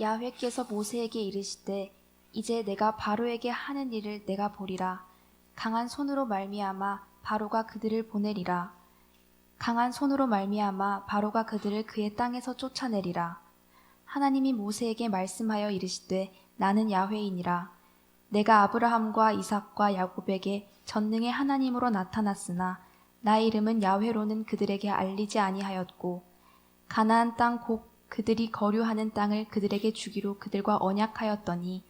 야훼께서 모세에게 이르시되 이제 내가 바로에게 하는 일을 내가 보리라. 강한 손으로 말미암아 바로가 그들을 보내리라. 강한 손으로 말미암아 바로가 그들을 그의 땅에서 쫓아내리라. 하나님이 모세에게 말씀하여 이르시되 나는 야훼이니라. 내가 아브라함과 이삭과 야곱에게 전능의 하나님으로 나타났으나 나의 이름은 야훼로는 그들에게 알리지 아니하였고 가나안 땅 곧 그들이 거류하는 땅을 그들에게 주기로 그들과 언약하였더니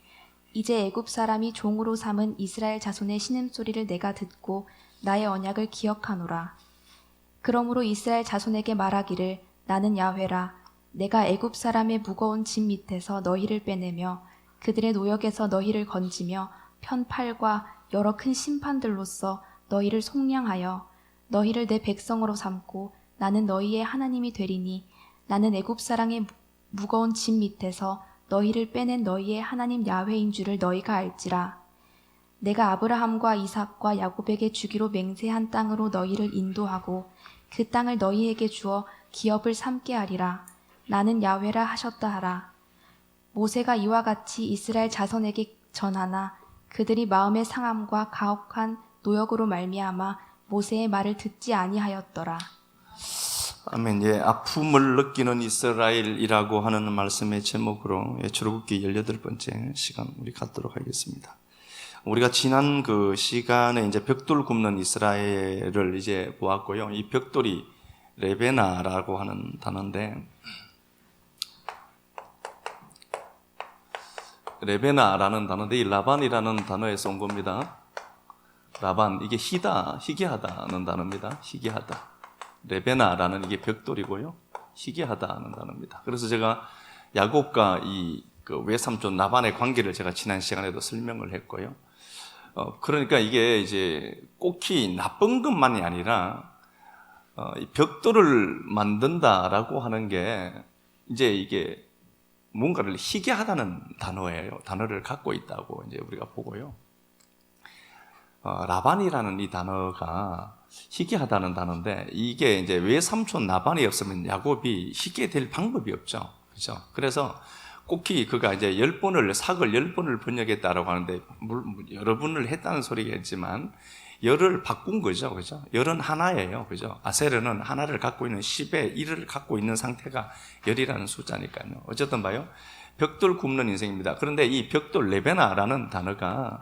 이제 애굽 사람이 종으로 삼은 이스라엘 자손의 신음소리를 내가 듣고 나의 언약을 기억하노라. 그러므로 이스라엘 자손에게 말하기를 나는 야훼라. 내가 애굽 사람의 무거운 짐 밑에서 너희를 빼내며 그들의 노역에서 너희를 건지며 편팔과 여러 큰 심판들로서 너희를 속량하여 너희를 내 백성으로 삼고 나는 너희의 하나님이 되리니 나는 애굽 사람의 무거운 짐 밑에서 너희를 빼낸 너희의 하나님 야훼인 줄을 너희가 알지라. 내가 아브라함과 이삭과 야곱에게 주기로 맹세한 땅으로 너희를 인도하고 그 땅을 너희에게 주어 기업을 삼게 하리라. 나는 야훼라 하셨다 하라. 모세가 이와 같이 이스라엘 자손에게 전하나 그들이 마음의 상함과 가혹한 노역으로 말미암아 모세의 말을 듣지 아니하였더라. 아멘. 예, 아픔을 느끼는 이스라엘이라고 하는 말씀의 제목으로 출애굽기 18번째 시간 우리 갖도록 하겠습니다. 우리가 지난 그 시간에 이제 벽돌 굽는 이스라엘을 이제 보았고요. 이 벽돌이 레베나라고 하는 단어인데, 레베나라는 단어인데 이 라반이라는 단어에서 온 겁니다. 라반, 이게 희귀하다는 단어입니다. 희귀하다. 레베나라는 이게 벽돌이고요. 희귀하다는 단어입니다. 그래서 제가 야곱과 이 그 외삼촌 라반의 관계를 제가 지난 시간에도 설명을 했고요. 그러니까 이게 이제 꼭히 나쁜 것만이 아니라 이 벽돌을 만든다라고 하는 게 이제 이게 뭔가를 희귀하다는 단어예요. 단어를 갖고 있다고 이제 우리가 보고요. 라반이라는 이 단어가 희귀하다는 단어인데 이게 이제 외삼촌 라반이 없으면 야곱이 희귀 될 방법이 없죠. 그렇죠? 그래서 꼭히 그가 이제 sak을 10번을 번역했다라고 하는데 여러 번을 했다는 소리겠지만 열을 바꾼 거죠. 그죠? 열은 하나예요. 그죠? 아세르는 하나를 갖고 있는 10의 1을 갖고 있는 상태가 열이라는 숫자니까요. 어쨌든 봐요. 벽돌 굽는 인생입니다. 그런데 이 벽돌 레베나라는 단어가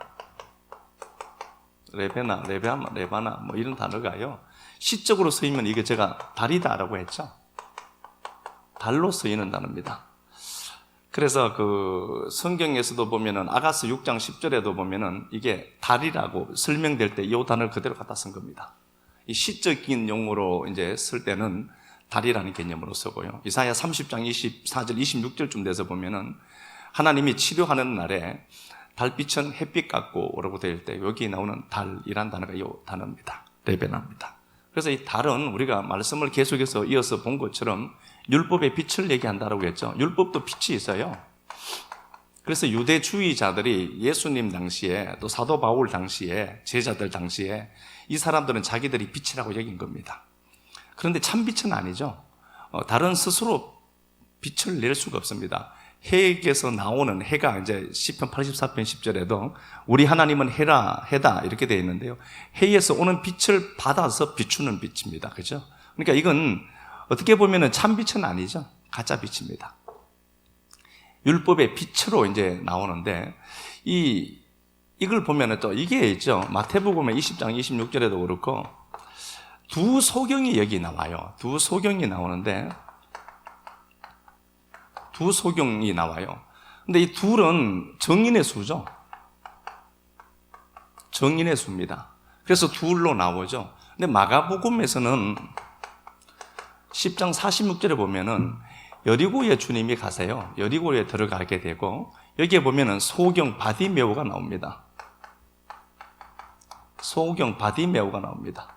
레바나 뭐 이런 단어가요. 시적으로 쓰이면 이게 제가 달이다라고 했죠. 달로 쓰이는 단어입니다. 그래서 그 성경에서도 보면은 아가스 6장 10절에도 보면은 이게 달이라고 설명될 때 이 단어를 그대로 갖다 쓴 겁니다. 이 시적인 용어로 이제 쓸 때는 달이라는 개념으로 쓰고요. 이사야 30장 24절 26절쯤 돼서 보면은 하나님이 치료하는 날에 달빛은 햇빛 같고 라고 될 때 여기 나오는 달이란 단어가 이 단어입니다. 레베나입니다. 그래서 이 달은 우리가 말씀을 계속해서 이어서 본 것처럼 율법의 빛을 얘기한다라고 했죠. 율법도 빛이 있어요. 그래서 유대주의자들이 예수님 당시에 또 사도 바울 당시에 제자들 당시에 이 사람들은 자기들이 빛이라고 여긴 겁니다. 그런데 참 빛은 아니죠. 달은 스스로 빛을 낼 수가 없습니다. 해에서 나오는 해가 이제 시편 84편 10절에도 우리 하나님은 해다 이렇게 되어 있는데요. 해에서 오는 빛을 받아서 비추는 빛입니다. 그죠? 그러니까 이건 어떻게 보면은 참 빛은 아니죠. 가짜 빛입니다. 율법의 빛으로 이제 나오는데 이걸 보면은 또 이게 있죠. 마태복음 20장 26절에도 그렇고 두 소경이 여기 나와요. 두 소경이 나오는데 두 소경이 나와요. 근데 이 둘은 정인의 수죠. 정인의 수입니다. 그래서 둘로 나오죠. 근데 마가복음에서는 10장 46절에 보면은 여리고에 주님이 가세요. 여리고에 들어가게 되고 여기에 보면은 소경 바디메오가 나옵니다. 소경 바디메오가 나옵니다.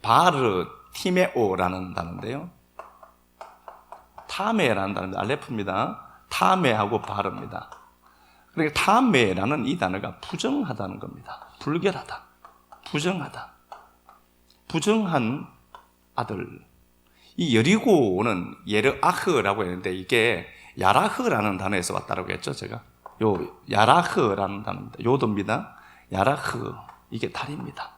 바르 티메오라는 단어인데요. 타메라는 단어입니다. 알레프입니다. 타메하고 바르입니다. 그러니까 타메라는 이 단어가 부정하다는 겁니다. 불결하다, 부정하다, 부정한 아들. 이 여리고는 예르아흐라고 했는데 이게 야라흐라는 단어에서 왔다라고 했죠, 제가. 요 야라흐라는 단어입니다. 요도입니다. 야라흐. 이게 달입니다.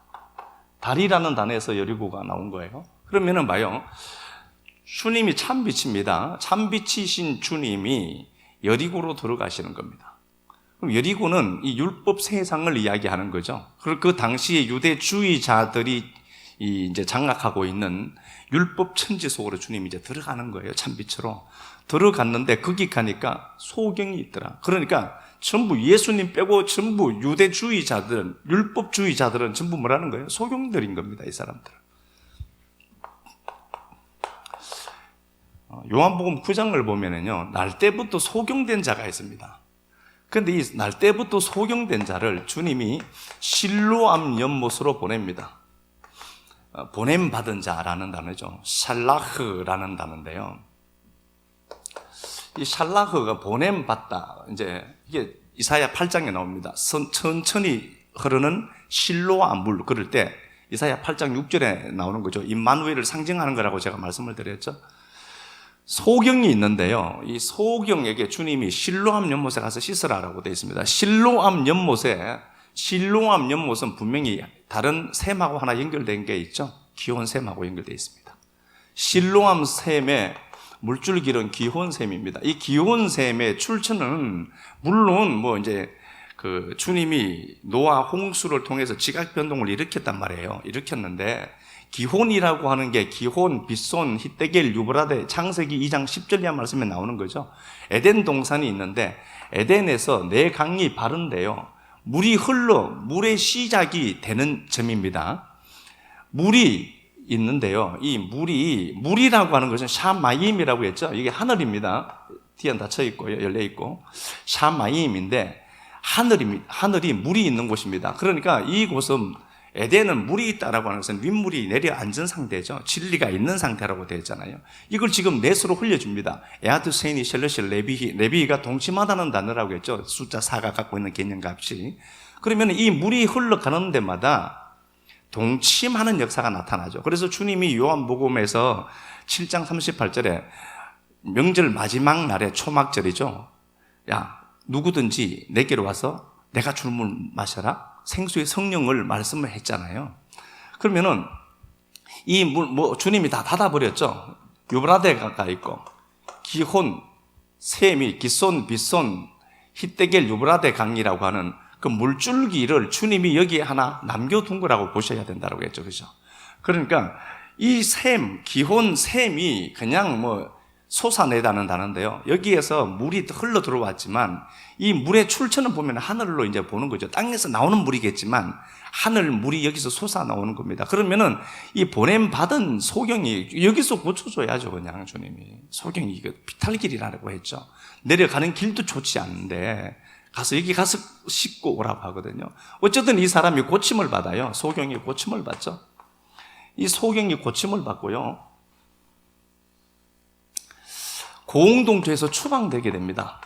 달이라는 단어에서 여리고가 나온 거예요. 그러면은 봐요. 주님이 참빛입니다. 참빛이신 주님이 여리고로 들어가시는 겁니다. 그럼 여리고는 이 율법 세상을 이야기하는 거죠. 그리고 그 당시에 유대주의자들이 이제 장악하고 있는 율법 천지 속으로 주님이 이제 들어가는 거예요. 참빛으로. 들어갔는데 거기 가니까 소경이 있더라. 그러니까 전부 예수님 빼고 전부 유대주의자들은, 율법주의자들은 전부 뭐라는 거예요? 소경들인 겁니다, 이 사람들은. 요한복음 9장을 보면은요, 날 때부터 소경된 자가 있습니다. 그런데 이 날 때부터 소경된 자를 주님이 실로암 연못으로 보냅니다. 보냄받은 자라는 단어죠. 샬라흐라는 단어인데요. 이 샬라흐가 보냄받다, 이제 이게 이사야 8장에 나옵니다. 천천히 흐르는 실로암 물, 그럴 때 이사야 8장 6절에 나오는 거죠. 임마누엘을 상징하는 거라고 제가 말씀을 드렸죠. 소경이 있는데요. 이 소경에게 주님이 실로암 연못에 가서 씻으라라고 되어 있습니다. 실로암 연못은 분명히 다른 샘하고 하나 연결된 게 있죠. 기혼샘하고 연결되어 있습니다. 실로암 샘의 물줄기는 기혼샘입니다. 이 기혼샘의 출처는 물론 뭐 이제 그 주님이 노아 홍수를 통해서 지각 변동을 일으켰단 말이에요. 일으켰는데 기혼이라고 하는 게 기혼, 빗손, 히데겔, 유브라데, 창세기 2장 10절 이하 말씀에 나오는 거죠. 에덴 동산이 있는데 에덴에서 네 강이 바른데요. 물이 흘러 물의 시작이 되는 점입니다. 물이 있는데요. 이 물이라고 하는 것은 샤마임이라고 했죠. 이게 하늘입니다. 뒤에 닫혀 있고 열려 있고 샤마임인데 하늘이 물이 있는 곳입니다. 그러니까 이곳은 에덴은 물이 있다라고 하는 것은 윗물이 내려앉은 상태죠. 진리가 있는 상태라고 되어 있잖아요. 이걸 지금 넷으로 흘려줍니다. 에아드, 세니, 셀레시, 레비히가 동침하다는 단어라고 했죠. 숫자 4가 갖고 있는 개념값이. 그러면 이 물이 흘러가는 데마다 동침하는 역사가 나타나죠. 그래서 주님이 요한복음에서 7장 38절에 명절 마지막 날에 초막절이죠. 야, 누구든지 내게로 와서 내가 줄 물 마셔라. 생수의 성령을 말씀을 했잖아요. 그러면은 이 물, 주님이 다 닫아버렸죠. 유브라데가 있고 기혼, 셈이 기손, 빗손, 히데겔, 유브라데 강이라고 하는 그 물줄기를 주님이 여기에 하나 남겨둔 거라고 보셔야 된다고 했죠. 그죠? 그러니까 이 셈, 기혼 셈이 그냥 솟아내다는 단어인데요. 여기에서 물이 흘러 들어왔지만 이 물의 출처는 보면 하늘로 이제 보는 거죠. 땅에서 나오는 물이겠지만 하늘 물이 여기서 솟아 나오는 겁니다. 그러면은 이 보냄받은 소경이 여기서 고쳐줘야죠. 그냥 주님이. 소경이 이거 비탈길이라고 했죠. 내려가는 길도 좋지 않은데 여기 가서 씻고 오라고 하거든요. 어쨌든 이 사람이 고침을 받아요. 소경이 고침을 받죠. 이 소경이 고침을 받고요. 공동체에서 추방되게 됩니다.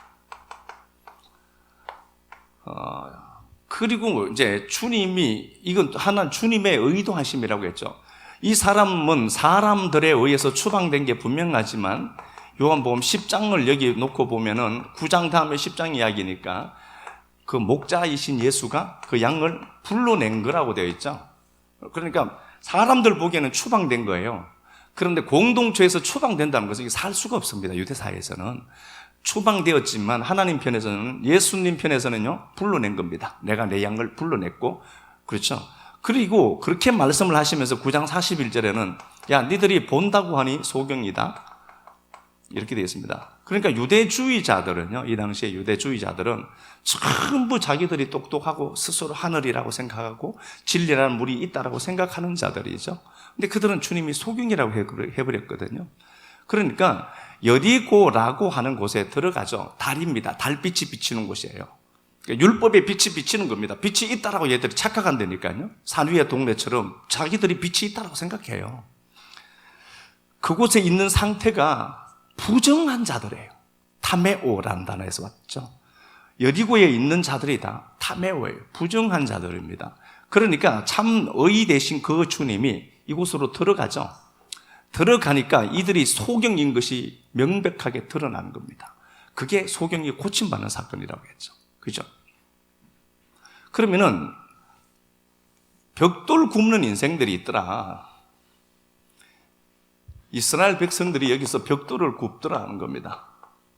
그리고 이제 주님이, 이건 하나 주님의 의도하심이라고 했죠. 이 사람은 사람들에 의해서 추방된 게 분명하지만 요한복음 10장을 여기 놓고 보면은 9장 다음에 10장 이야기니까 그 목자이신 예수가 그 양을 불러낸 거라고 되어 있죠. 그러니까 사람들 보기에는 추방된 거예요. 그런데 공동체에서 추방된다는 것은 살 수가 없습니다. 유대사회에서는. 추방되었지만 하나님 편에서는, 예수님 편에서는요, 불러낸 겁니다. 내가 내 양을 불러냈고, 그렇죠. 그리고 그렇게 말씀을 하시면서 9장 41절에는 야, 니들이 본다고 하니 소경이다. 이렇게 되어 있습니다. 그러니까 유대주의자들은요, 이 당시에 유대주의자들은 전부 자기들이 똑똑하고 스스로 하늘이라고 생각하고 진리라는 물이 있다라고 생각하는 자들이죠. 근데 그들은 주님이 소경이라고 해버렸거든요. 그러니까 여리고라고 하는 곳에 들어가죠. 달입니다. 달빛이 비치는 곳이에요. 그러니까 율법의 빛이 비치는 겁니다. 빛이 있다라고 얘들이 착각한다니까요. 산 위의 동네처럼 자기들이 빛이 있다라고 생각해요. 그곳에 있는 상태가 부정한 자들이에요. 타메오라는 단어에서 왔죠. 여리고에 있는 자들이 다 타메오예요. 부정한 자들입니다. 그러니까 참 의 되신 그 주님이 이곳으로 들어가죠. 들어가니까 이들이 소경인 것이 명백하게 드러나는 겁니다. 그게 소경이 고침받는 사건이라고 했죠. 그죠? 그러면은 벽돌 굽는 인생들이 있더라. 이스라엘 백성들이 여기서 벽돌을 굽더라는 겁니다.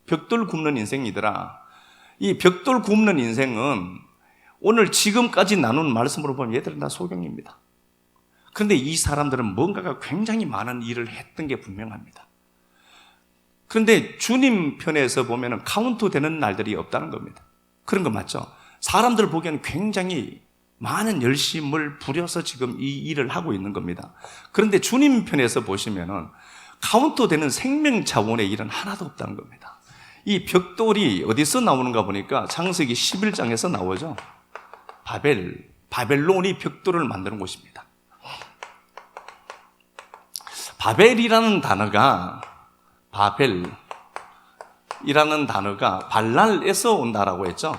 벽돌 굽는 인생이더라. 이 벽돌 굽는 인생은 오늘 지금까지 나눈 말씀으로 보면 얘들은 다 소경입니다. 그런데 이 사람들은 뭔가가 굉장히 많은 일을 했던 게 분명합니다. 그런데 주님 편에서 보면 카운트 되는 날들이 없다는 겁니다. 그런 거 맞죠? 사람들 보기에는 굉장히 많은 열심을 부려서 지금 이 일을 하고 있는 겁니다. 그런데 주님 편에서 보시면은 카운트 되는 생명 차원의 일은 하나도 없다는 겁니다. 이 벽돌이 어디서 나오는가 보니까 창세기 11장에서 나오죠. 바벨론이 벽돌을 만드는 곳입니다. 바벨이라는 단어가 발랄에서 온다라고 했죠.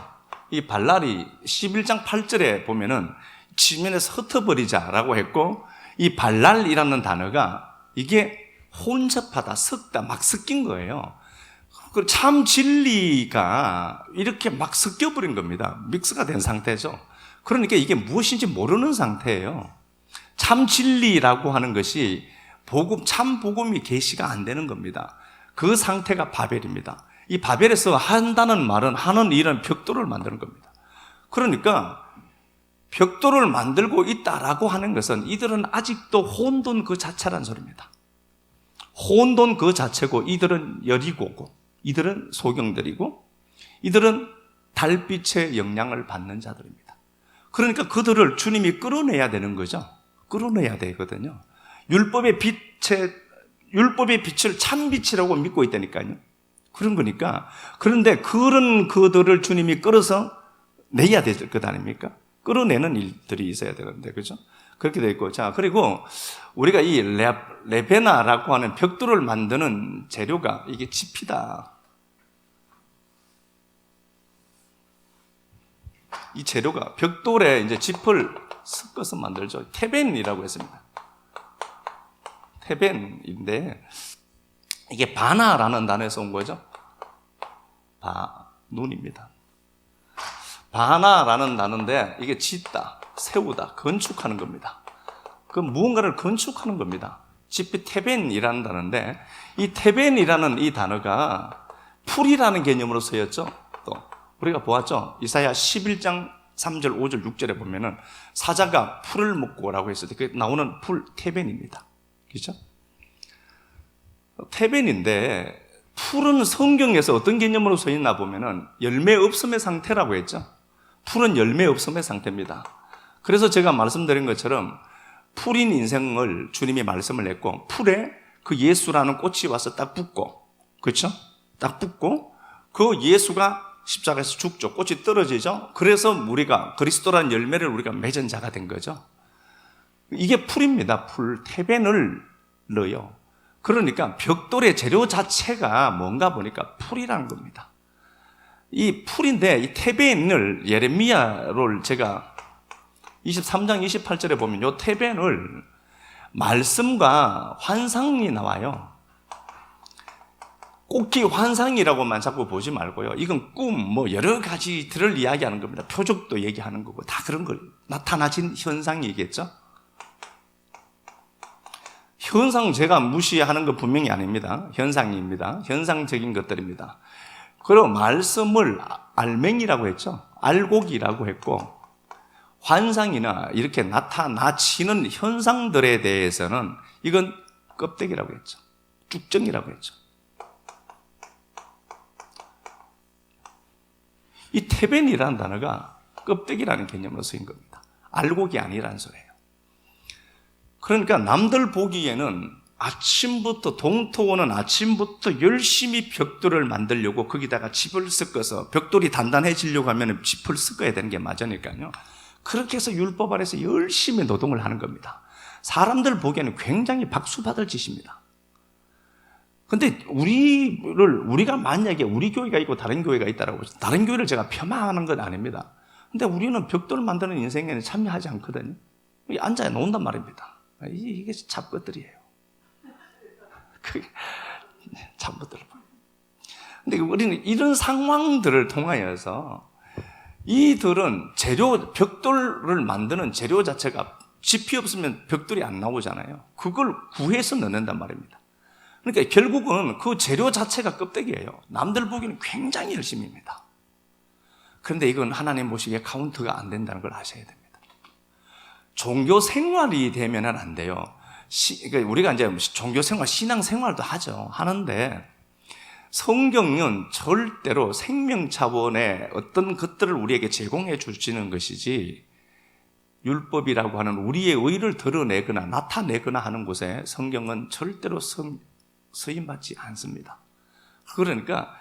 이 발랄이 11장 8절에 보면은 지면에서 흩어버리자라고 했고, 이 발랄이라는 단어가 이게 혼잡하다, 섞다, 막 섞인 거예요. 참 진리가 이렇게 막 섞여버린 겁니다. 믹스가 된 상태죠. 그러니까 이게 무엇인지 모르는 상태예요. 참 진리라고 하는 것이 참 복음이 계시가 안 되는 겁니다. 그 상태가 바벨입니다. 이 바벨에서 한다는 말은, 하는 일은 벽돌을 만드는 겁니다. 그러니까 벽돌을 만들고 있다라고 하는 것은 이들은 아직도 혼돈 그 자체란 소리입니다. 혼돈 그 자체고, 이들은 여리고고, 이들은 소경들이고, 이들은 달빛의 영향을 받는 자들입니다. 그러니까 그들을 주님이 끌어내야 되는 거죠. 끌어내야 되거든요. 율법의 빛을 참 빛이라고 믿고 있다니까요. 그런 거니까. 그런데 그들을 주님이 끌어서 내야 될 것 아닙니까? 끌어내는 일들이 있어야 되는데, 그죠? 그렇게 되어 있고. 자, 그리고 우리가 이 레베나라고 하는 벽돌을 만드는 재료가 이게 짚이다. 이 재료가 벽돌에 이제 짚을 섞어서 만들죠. 테벤이라고 했습니다. 테벤인데 이게 바나라는 단어에서 온 거죠. 눈입니다. 바나라는 단어인데 이게 짓다, 세우다, 건축하는 겁니다. 그 무언가를 건축하는 겁니다. 짚이 테벤이라는 단어인데, 이 테벤이라는 이 단어가 풀이라는 개념으로 쓰였죠. 또 우리가 보았죠. 이사야 11장 3절, 5절, 6절에 보면은 사자가 풀을 먹고라고 했을 때 그 나오는 풀 테벤입니다. 그렇죠? 테벤인데 풀은 성경에서 어떤 개념으로 써 있나 보면은 열매 없음의 상태라고 했죠. 풀은 열매 없음의 상태입니다. 그래서 제가 말씀드린 것처럼 풀인 인생을 주님이 말씀을 했고, 풀에 그 예수라는 꽃이 와서 딱 붙고, 그렇죠? 딱 붙고 그 예수가 십자가에서 죽죠. 꽃이 떨어지죠. 그래서 우리가 그리스도라는 열매를 우리가 맺은 자가 된 거죠. 이게 풀입니다. 풀, 테벤을 넣어요. 그러니까 벽돌의 재료 자체가 뭔가 보니까 풀이라는 겁니다. 이 풀인데, 이 테벤을 예레미야를 제가 23장 28절에 보면 이 테벤을 말씀과 환상이 나와요. 꼭히 환상이라고만 자꾸 보지 말고요. 이건 꿈, 여러 가지들을 이야기하는 겁니다. 표적도 얘기하는 거고, 다 그런 걸 나타나진 현상이겠죠? 현상 제가 무시하는 거 분명히 아닙니다. 현상입니다. 현상적인 것들입니다. 그리고 말씀을 알맹이라고 했죠. 알곡이라고 했고, 환상이나 이렇게 나타나치는 현상들에 대해서는 이건 껍데기라고 했죠. 쭉정이라고 했죠. 이 테벤이라는 단어가 껍데기라는 개념으로 쓰인 겁니다. 알곡이 아니라는 소리예요. 그러니까 남들 보기에는 아침부터, 동토원은 아침부터 열심히 벽돌을 만들려고 거기다가 짚을 섞어서, 벽돌이 단단해지려고 하면 짚을 섞어야 되는 게 맞으니까요. 그렇게 해서 율법 아래서 열심히 노동을 하는 겁니다. 사람들 보기에는 굉장히 박수 받을 짓입니다. 근데 우리가 만약에 우리 교회가 있고 다른 교회가 있다라고, 다른 교회를 제가 폄하하는 건 아닙니다. 근데 우리는 벽돌 만드는 인생에는 참여하지 않거든요. 앉아 놓는단 말입니다. 이게 잡것들이에요. 그게 잡것들. 근데 우리는 이런 상황들을 통하여서 이들은 벽돌을 만드는 재료 자체가 짚이 없으면 벽돌이 안 나오잖아요. 그걸 구해서 넣는단 말입니다. 그러니까 결국은 그 재료 자체가 껍데기예요. 남들 보기에는 굉장히 열심입니다. 그런데 이건 하나님 보시기에 카운트가 안 된다는 걸 아셔야 됩니다. 종교 생활이 되면은 안 돼요. 그러니까 우리가 이제 종교 생활, 신앙 생활도 하는데 성경은 절대로 생명 차원의 어떤 것들을 우리에게 제공해 주시는 것이지, 율법이라고 하는 우리의 의를 드러내거나 나타내거나 하는 곳에 성경은 절대로 서임받지 않습니다. 그러니까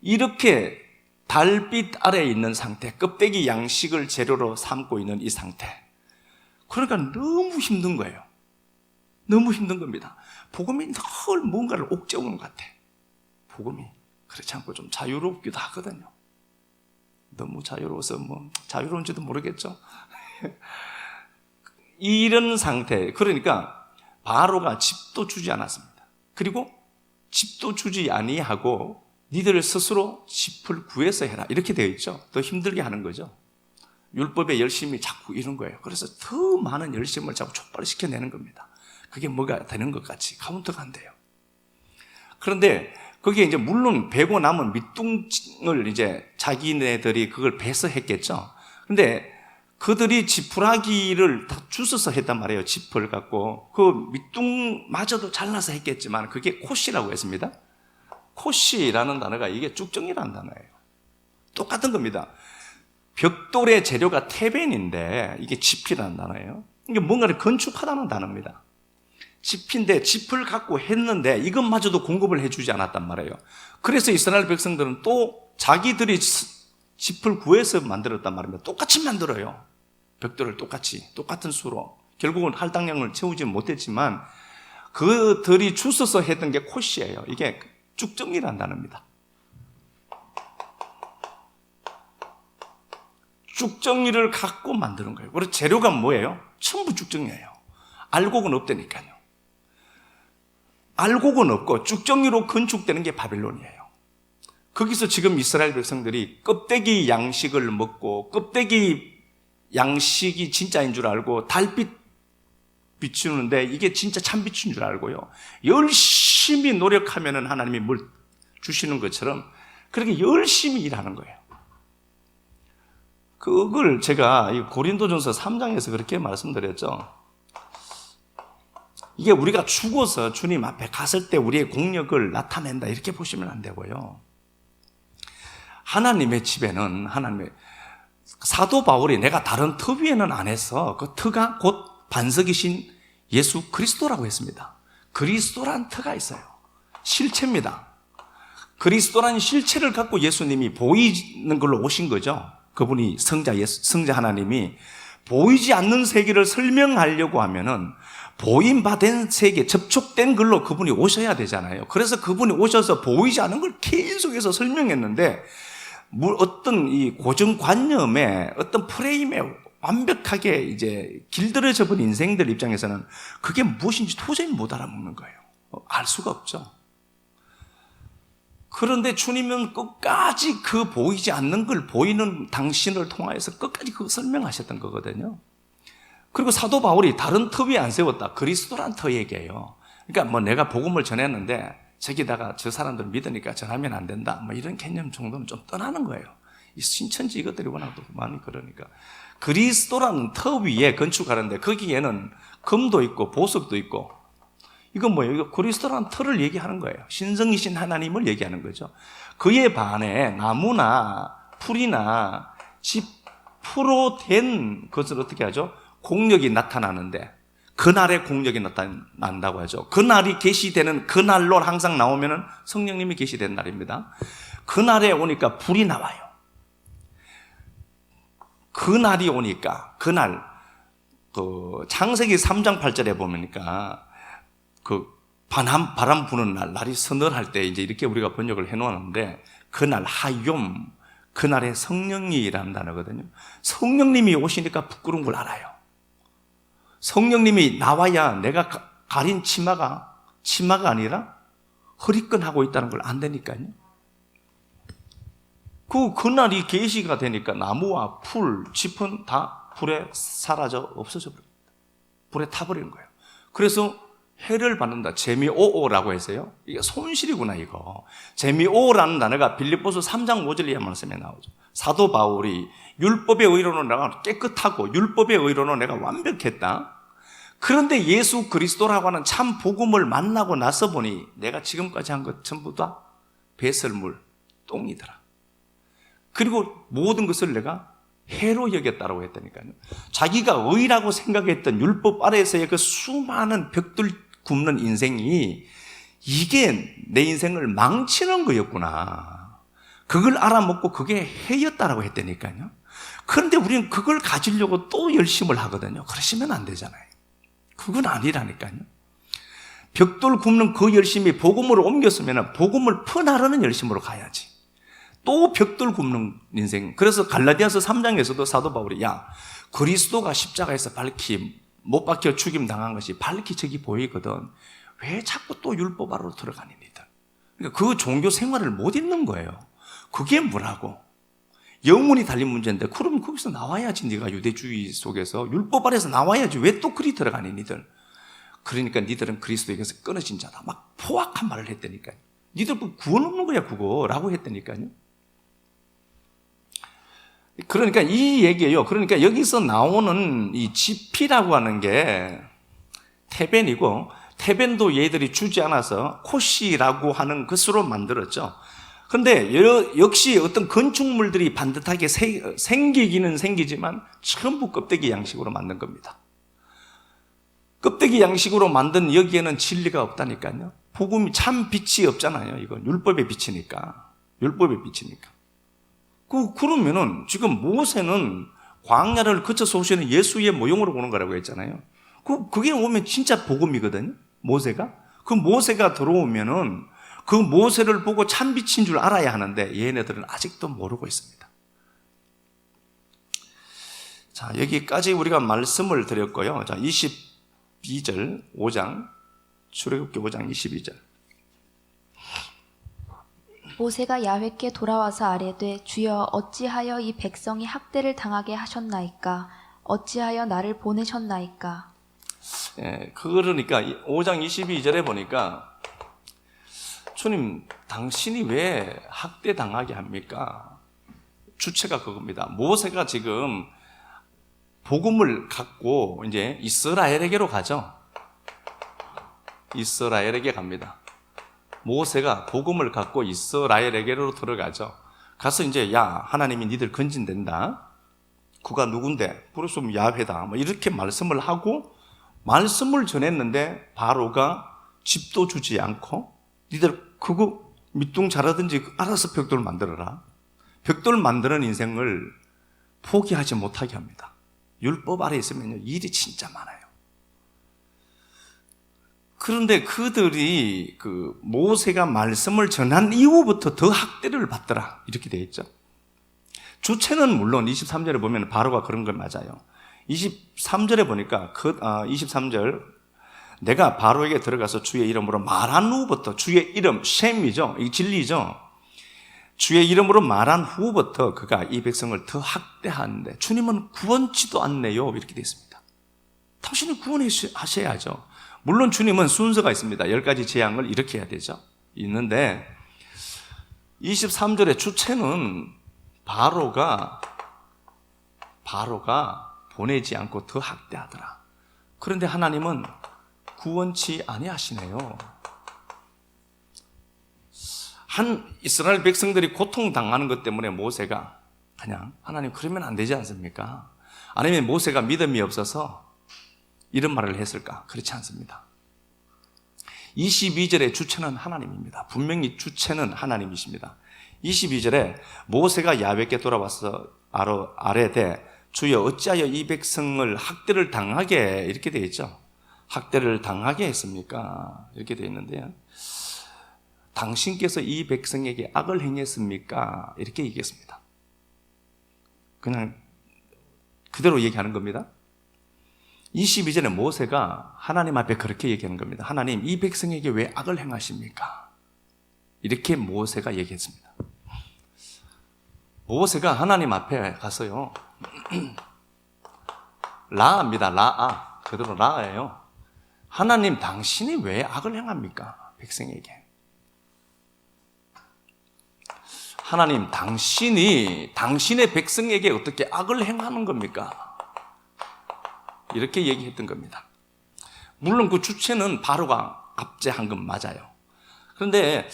이렇게 달빛 아래에 있는 상태, 껍데기 양식을 재료로 삼고 있는 이 상태, 그러니까 너무 힘든 거예요. 너무 힘든 겁니다. 복음이 늘 뭔가를 옥죄오는 것 같아. 복음이 그렇지 않고 좀 자유롭기도 하거든요. 너무 자유로워서 자유로운지도 모르겠죠. 이런 상태, 그러니까 바로가 집도 주지 않았습니다. 그리고 집도 주지 아니하고 니들 스스로 집을 구해서 해라, 이렇게 되어 있죠. 더 힘들게 하는 거죠. 율법에 열심히 자꾸 이런 거예요. 그래서 더 많은 열심을 자꾸 촉발시켜내는 겁니다. 그게 뭐가 되는 것 같이 카운트가 안 돼요. 그런데 거기에 이제 물론 베고 남은 밑둥을 이제 자기네들이 그걸 베서 했겠죠. 근데 그들이 지푸라기를 다 주워서 했단 말이에요. 짚을 갖고 그 밑둥마저도 잘라서 했겠지만 그게 코시라고 했습니다. 코시라는 단어가 이게 쭉정이라는 단어예요. 똑같은 겁니다. 벽돌의 재료가 테벤인데 이게 짚이라는 단어예요. 이게 뭔가를 건축하다는 단어입니다. 짚인데 짚을 갖고 했는데 이것마저도 공급을 해주지 않았단 말이에요. 그래서 이스라엘 백성들은 또 자기들이 짚을 구해서 만들었단 말입니다. 똑같이 만들어요. 벽돌을 똑같은 수로. 결국은 할당량을 채우지 못했지만 그들이 주워서 했던 게 코시예요. 이게 쭉정이라는 단어입니다. 쭉정이를 갖고 만드는 거예요. 그래서 재료가 뭐예요? 전부 쭉정이에요. 알곡은 없다니까요. 알곡은 없고 쭉정이로 건축되는 게 바벨론이에요. 거기서 지금 이스라엘 백성들이 껍데기 양식을 먹고 껍데기 양식이 진짜인 줄 알고 달빛 비추는데 이게 진짜 참빛인 줄 알고요. 열심히 노력하면 하나님이 뭘 주시는 것처럼 그렇게 열심히 일하는 거예요. 그걸 제가 고린도전서 3장에서 그렇게 말씀드렸죠. 이게 우리가 죽어서 주님 앞에 갔을 때 우리의 공력을 나타낸다, 이렇게 보시면 안 되고요. 하나님의 집에는 사도 바울이 내가 다른 터 위에는 안 했어. 그 터가 곧 반석이신 예수 그리스도라고 했습니다. 그리스도란 터가 있어요. 실체입니다. 그리스도란 실체를 갖고 예수님이 보이는 걸로 오신 거죠. 그분이 성자 하나님이 보이지 않는 세계를 설명하려고 하면은 보임 바된 세계, 접촉된 걸로 그분이 오셔야 되잖아요. 그래서 그분이 오셔서 보이지 않은 걸 계속해서 설명했는데, 어떤 이 고정관념에, 어떤 프레임에 완벽하게 이제 길들여져 버린 인생들 입장에서는 그게 무엇인지 도저히 못 알아먹는 거예요. 알 수가 없죠. 그런데 주님은 끝까지 그 보이지 않는 걸 보이는 당신을 통하여서 끝까지 그거 설명하셨던 거거든요. 그리고 사도 바울이 다른 터 위에 안 세웠다. 그리스도란 터 얘기예요. 그러니까 내가 복음을 전했는데 저기다가 저 사람들 믿으니까 전하면 안 된다, 이런 개념 정도는 좀 떠나는 거예요. 이 신천지 이것들이 워낙 많이 그러니까. 그리스도라는 터 위에 건축하는데 거기에는 금도 있고 보석도 있고, 이건 뭐예요? 이거 그리스도라는 터를 얘기하는 거예요. 신성이신 하나님을 얘기하는 거죠. 그에 반해 나무나 풀이나 짚으로 된 것을 어떻게 하죠? 공력이 나타나는데, 그날의 공력이 나타난다고 하죠. 그날이 계시되는 그날로 항상 나오면은 성령님이 계시된 날입니다. 그날에 오니까 불이 나와요. 그날이 오니까, 창세기 3장 8절에 보니까 바람 부는 날이 서늘할 때 이제 이렇게 우리가 번역을 해 놓았는데, 그날 하욤, 그날의 성령이라는 단어거든요. 성령님이 오시니까 부끄러운 걸 알아요. 성령님이 나와야 내가 가린 치마가 아니라 허리끈하고 있다는 걸 안다니까요. 그날이 계시가 되니까 나무와 풀, 짚은 다 불에 사라져 없어져 버립니다. 불에 타버리는 거예요. 그래서 해를 받는다. 재미오오라고 했어요. 이게 손실이구나 이거. 재미오라는 단어가 빌립보서 3장 5절 이하 말씀에 나오죠. 사도 바울이 율법의 의로는 내가 깨끗하고 율법의 의로는 내가 완벽했다. 그런데 예수 그리스도라고 하는 참 복음을 만나고 나서 보니 내가 지금까지 한 것 전부 다 배설물, 똥이더라. 그리고 모든 것을 내가 해로 여겼다고 했다니까요. 자기가 의라고 생각했던 율법 아래에서의 그 수많은 벽들 굽는 인생이 이게 내 인생을 망치는 거였구나. 그걸 알아먹고 그게 해였다라고 했다니까요. 그런데 우리는 그걸 가지려고 또 열심을 하거든요. 그러시면 안 되잖아요. 그건 아니라니까요. 벽돌 굽는 그 열심이 복음으로 옮겼으면 복음을 퍼나르는 열심으로 가야지. 또 벽돌 굽는 인생. 그래서 갈라디아서 3장에서도 사도 바울이 그리스도가 십자가에서 밝히 못 박혀 죽임 당한 것이 밝히 저기 보이거든. 왜 자꾸 또 율법 아래로 들어가니 니들. 그러니까 그 종교 생활을 못 잊는 거예요. 그게 뭐라고? 영혼이 달린 문제인데 그럼 거기서 나와야지. 네가 유대주의 속에서 율법 아래에서 나와야지. 왜 또 그리 들어가니 니들. 그러니까 니들은 그리스도에게서 끊어진 자다. 막 포악한 말을 했다니까요. 니들 구원 없는 거야 그거라고 했다니까요. 그러니까 이 얘기예요. 그러니까 여기서 나오는 이 지피라고 하는 게 테벤이고, 테벤도 얘들이 주지 않아서 코시라고 하는 것으로 만들었죠. 그런데 역시 어떤 건축물들이 반듯하게 생기기는 생기지만 전부 껍데기 양식으로 만든 겁니다. 껍데기 양식으로 만든 여기에는 진리가 없다니까요. 복음이 참 빛이 없잖아요. 이건 율법의 빛이니까. 율법의 빛이니까. 그러면은 지금 모세는 광야를 거쳐서 오시는 예수의 모형으로 보는 거라고 했잖아요. 그게 오면 진짜 복음이거든요. 모세가. 그 모세가 들어오면은 그 모세를 보고 참 빛인 줄 알아야 하는데 얘네들은 아직도 모르고 있습니다. 자, 여기까지 우리가 말씀을 드렸고요. 자, 22절 5장 출애굽기 5장 22절. 모세가 야훼께 돌아와서 아뢰되 주여 어찌하여 이 백성이 학대를 당하게 하셨나이까? 어찌하여 나를 보내셨나이까? 그러니까 5장 22절에 보니까 주님 당신이 왜 학대 당하게 합니까? 주체가 그겁니다. 모세가 지금 복음을 갖고 이제 이스라엘에게로 가죠. 이스라엘에게 갑니다. 모세가 복음을 갖고 이스라엘에게로 들어가죠. 가서 이제 하나님이 니들 건진된다. 그가 누군데? 그래서 야훼다. 이렇게 말씀을 하고 말씀을 전했는데 바로가 집도 주지 않고 니들 그거 밑둥 자라든지 알아서 벽돌 만들어라. 벽돌 만드는 인생을 포기하지 못하게 합니다. 율법 아래 있으면 일이 진짜 많아요. 그런데 그들이 모세가 말씀을 전한 이후부터 더 학대를 받더라. 이렇게 되어 있죠. 주체는 물론 23절에 보면 바로가 그런 걸 맞아요. 23절에 보니까 23절 내가 바로에게 들어가서 주의 이름으로 말한 후부터 주의 이름 셈이죠. 이 진리죠. 주의 이름으로 말한 후부터 그가 이 백성을 더 학대하는데 주님은 구원치도 않네요. 이렇게 되어 있습니다. 당신이 구원하셔야죠. 물론 주님은 순서가 있습니다. 10가지 재앙을 이렇게 해야 되죠. 있는데 23절의 주체는 바로가 보내지 않고 더 학대하더라. 그런데 하나님은 구원치 아니하시네요. 한 이스라엘 백성들이 고통당하는 것 때문에 모세가 그냥 하나님 그러면 안 되지 않습니까? 아니면 모세가 믿음이 없어서 이런 말을 했을까? 그렇지 않습니다. 22절의 주체는 하나님입니다. 분명히 주체는 하나님이십니다. 22절에 모세가 야훼께 돌아와서 아뢰되 주여 어찌하여 이 백성을 학대를 당하게 이렇게 되어 있죠. 학대를 당하게 했습니까? 이렇게 되어 있는데요. 당신께서 이 백성에게 악을 행했습니까? 이렇게 얘기했습니다. 그냥 그대로 얘기하는 겁니다. 22절에 모세가 하나님 앞에 그렇게 얘기하는 겁니다. 하나님, 이 백성에게 왜 악을 행하십니까? 이렇게 모세가 얘기했습니다. 모세가 하나님 앞에 가서요. 라합니다. 라아. 그대로 라아예요. 하나님 당신이 왜 악을 행합니까? 백성에게. 하나님 당신이 당신의 백성에게 어떻게 악을 행하는 겁니까? 이렇게 얘기했던 겁니다. 물론 그 주체는 바로가 압제한 건 맞아요. 그런데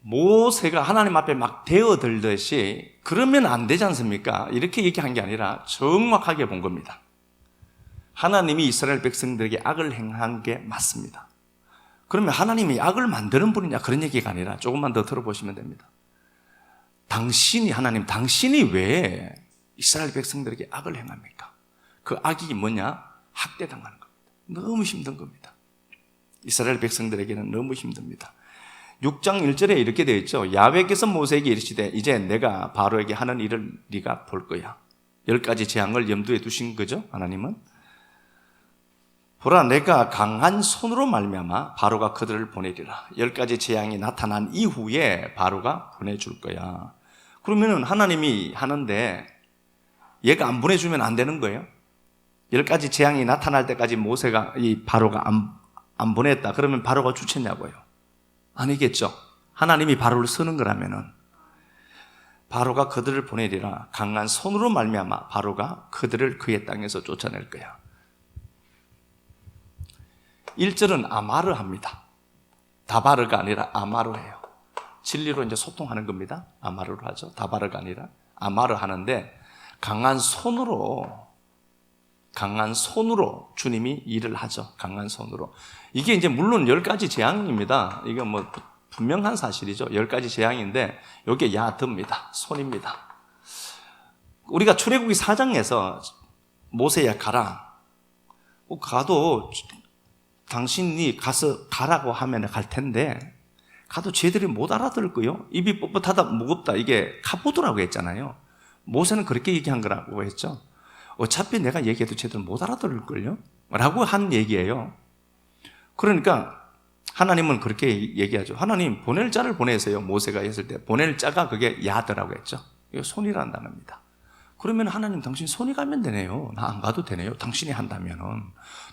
모세가 하나님 앞에 막 대어들듯이 그러면 안 되지 않습니까? 이렇게 얘기한 게 아니라 정확하게 본 겁니다. 하나님이 이스라엘 백성들에게 악을 행한 게 맞습니다. 그러면 하나님이 악을 만드는 분이냐 그런 얘기가 아니라 조금만 더 들어보시면 됩니다. 하나님 당신이 왜 이스라엘 백성들에게 악을 행합니까? 그 악이 뭐냐? 학대당하는 겁니다. 너무 힘든 겁니다. 이스라엘 백성들에게는 너무 힘듭니다. 6장 1절에 이렇게 되어 있죠. 야훼께서 모세에게 이르시되 이제 내가 바로에게 하는 일을 네가 볼 거야. 10가지 재앙을 염두에 두신 거죠. 하나님은 보라 내가 강한 손으로 말미암아 바로가 그들을 보내리라. 10가지 재앙이 나타난 이후에 바로가 보내줄 거야. 그러면은 하나님이 하는데 얘가 안 보내주면 안 되는 거예요? 10가지 재앙이 나타날 때까지 이 바로가 안 보냈다. 그러면 바로가 주체냐고요? 아니겠죠. 하나님이 바로를 쓰는 거라면은 바로가 그들을 보내리라. 강한 손으로 말미암아 바로가 그들을 그의 땅에서 쫓아낼 거야. 1절은 아마르 합니다. 다바르가 아니라 아마르예요. 진리로 이제 소통하는 겁니다. 아마르로 하죠. 다바르가 아니라 아마르 하는데 강한 손으로 주님이 일을 하죠. 강한 손으로. 이게 이제 물론 10가지 재앙입니다. 이게 뭐 분명한 사실이죠. 10가지 재앙인데 이게 야드입니다. 손입니다. 우리가 출애굽기 4장에서 모세야 가라. 가도 당신이 가서 가라고 하면 갈 텐데 가도 쟤들이 못 알아들을 거요. 입이 뻣뻣하다 무겁다 이게 카보드라고 했잖아요. 모세는 그렇게 얘기한 거라고 했죠. 어차피 내가 얘기해도 쟤들 못 알아들을걸요? 라고 한 얘기예요. 그러니까 하나님은 그렇게 얘기하죠. 하나님 보낼 자를 보내세요. 모세가 했을 때 보낼 자가 그게 야드라고 했죠. 이거 손이라는 단어입니다. 그러면 하나님 당신 손이 가면 되네요. 나 안 가도 되네요. 당신이 한다면은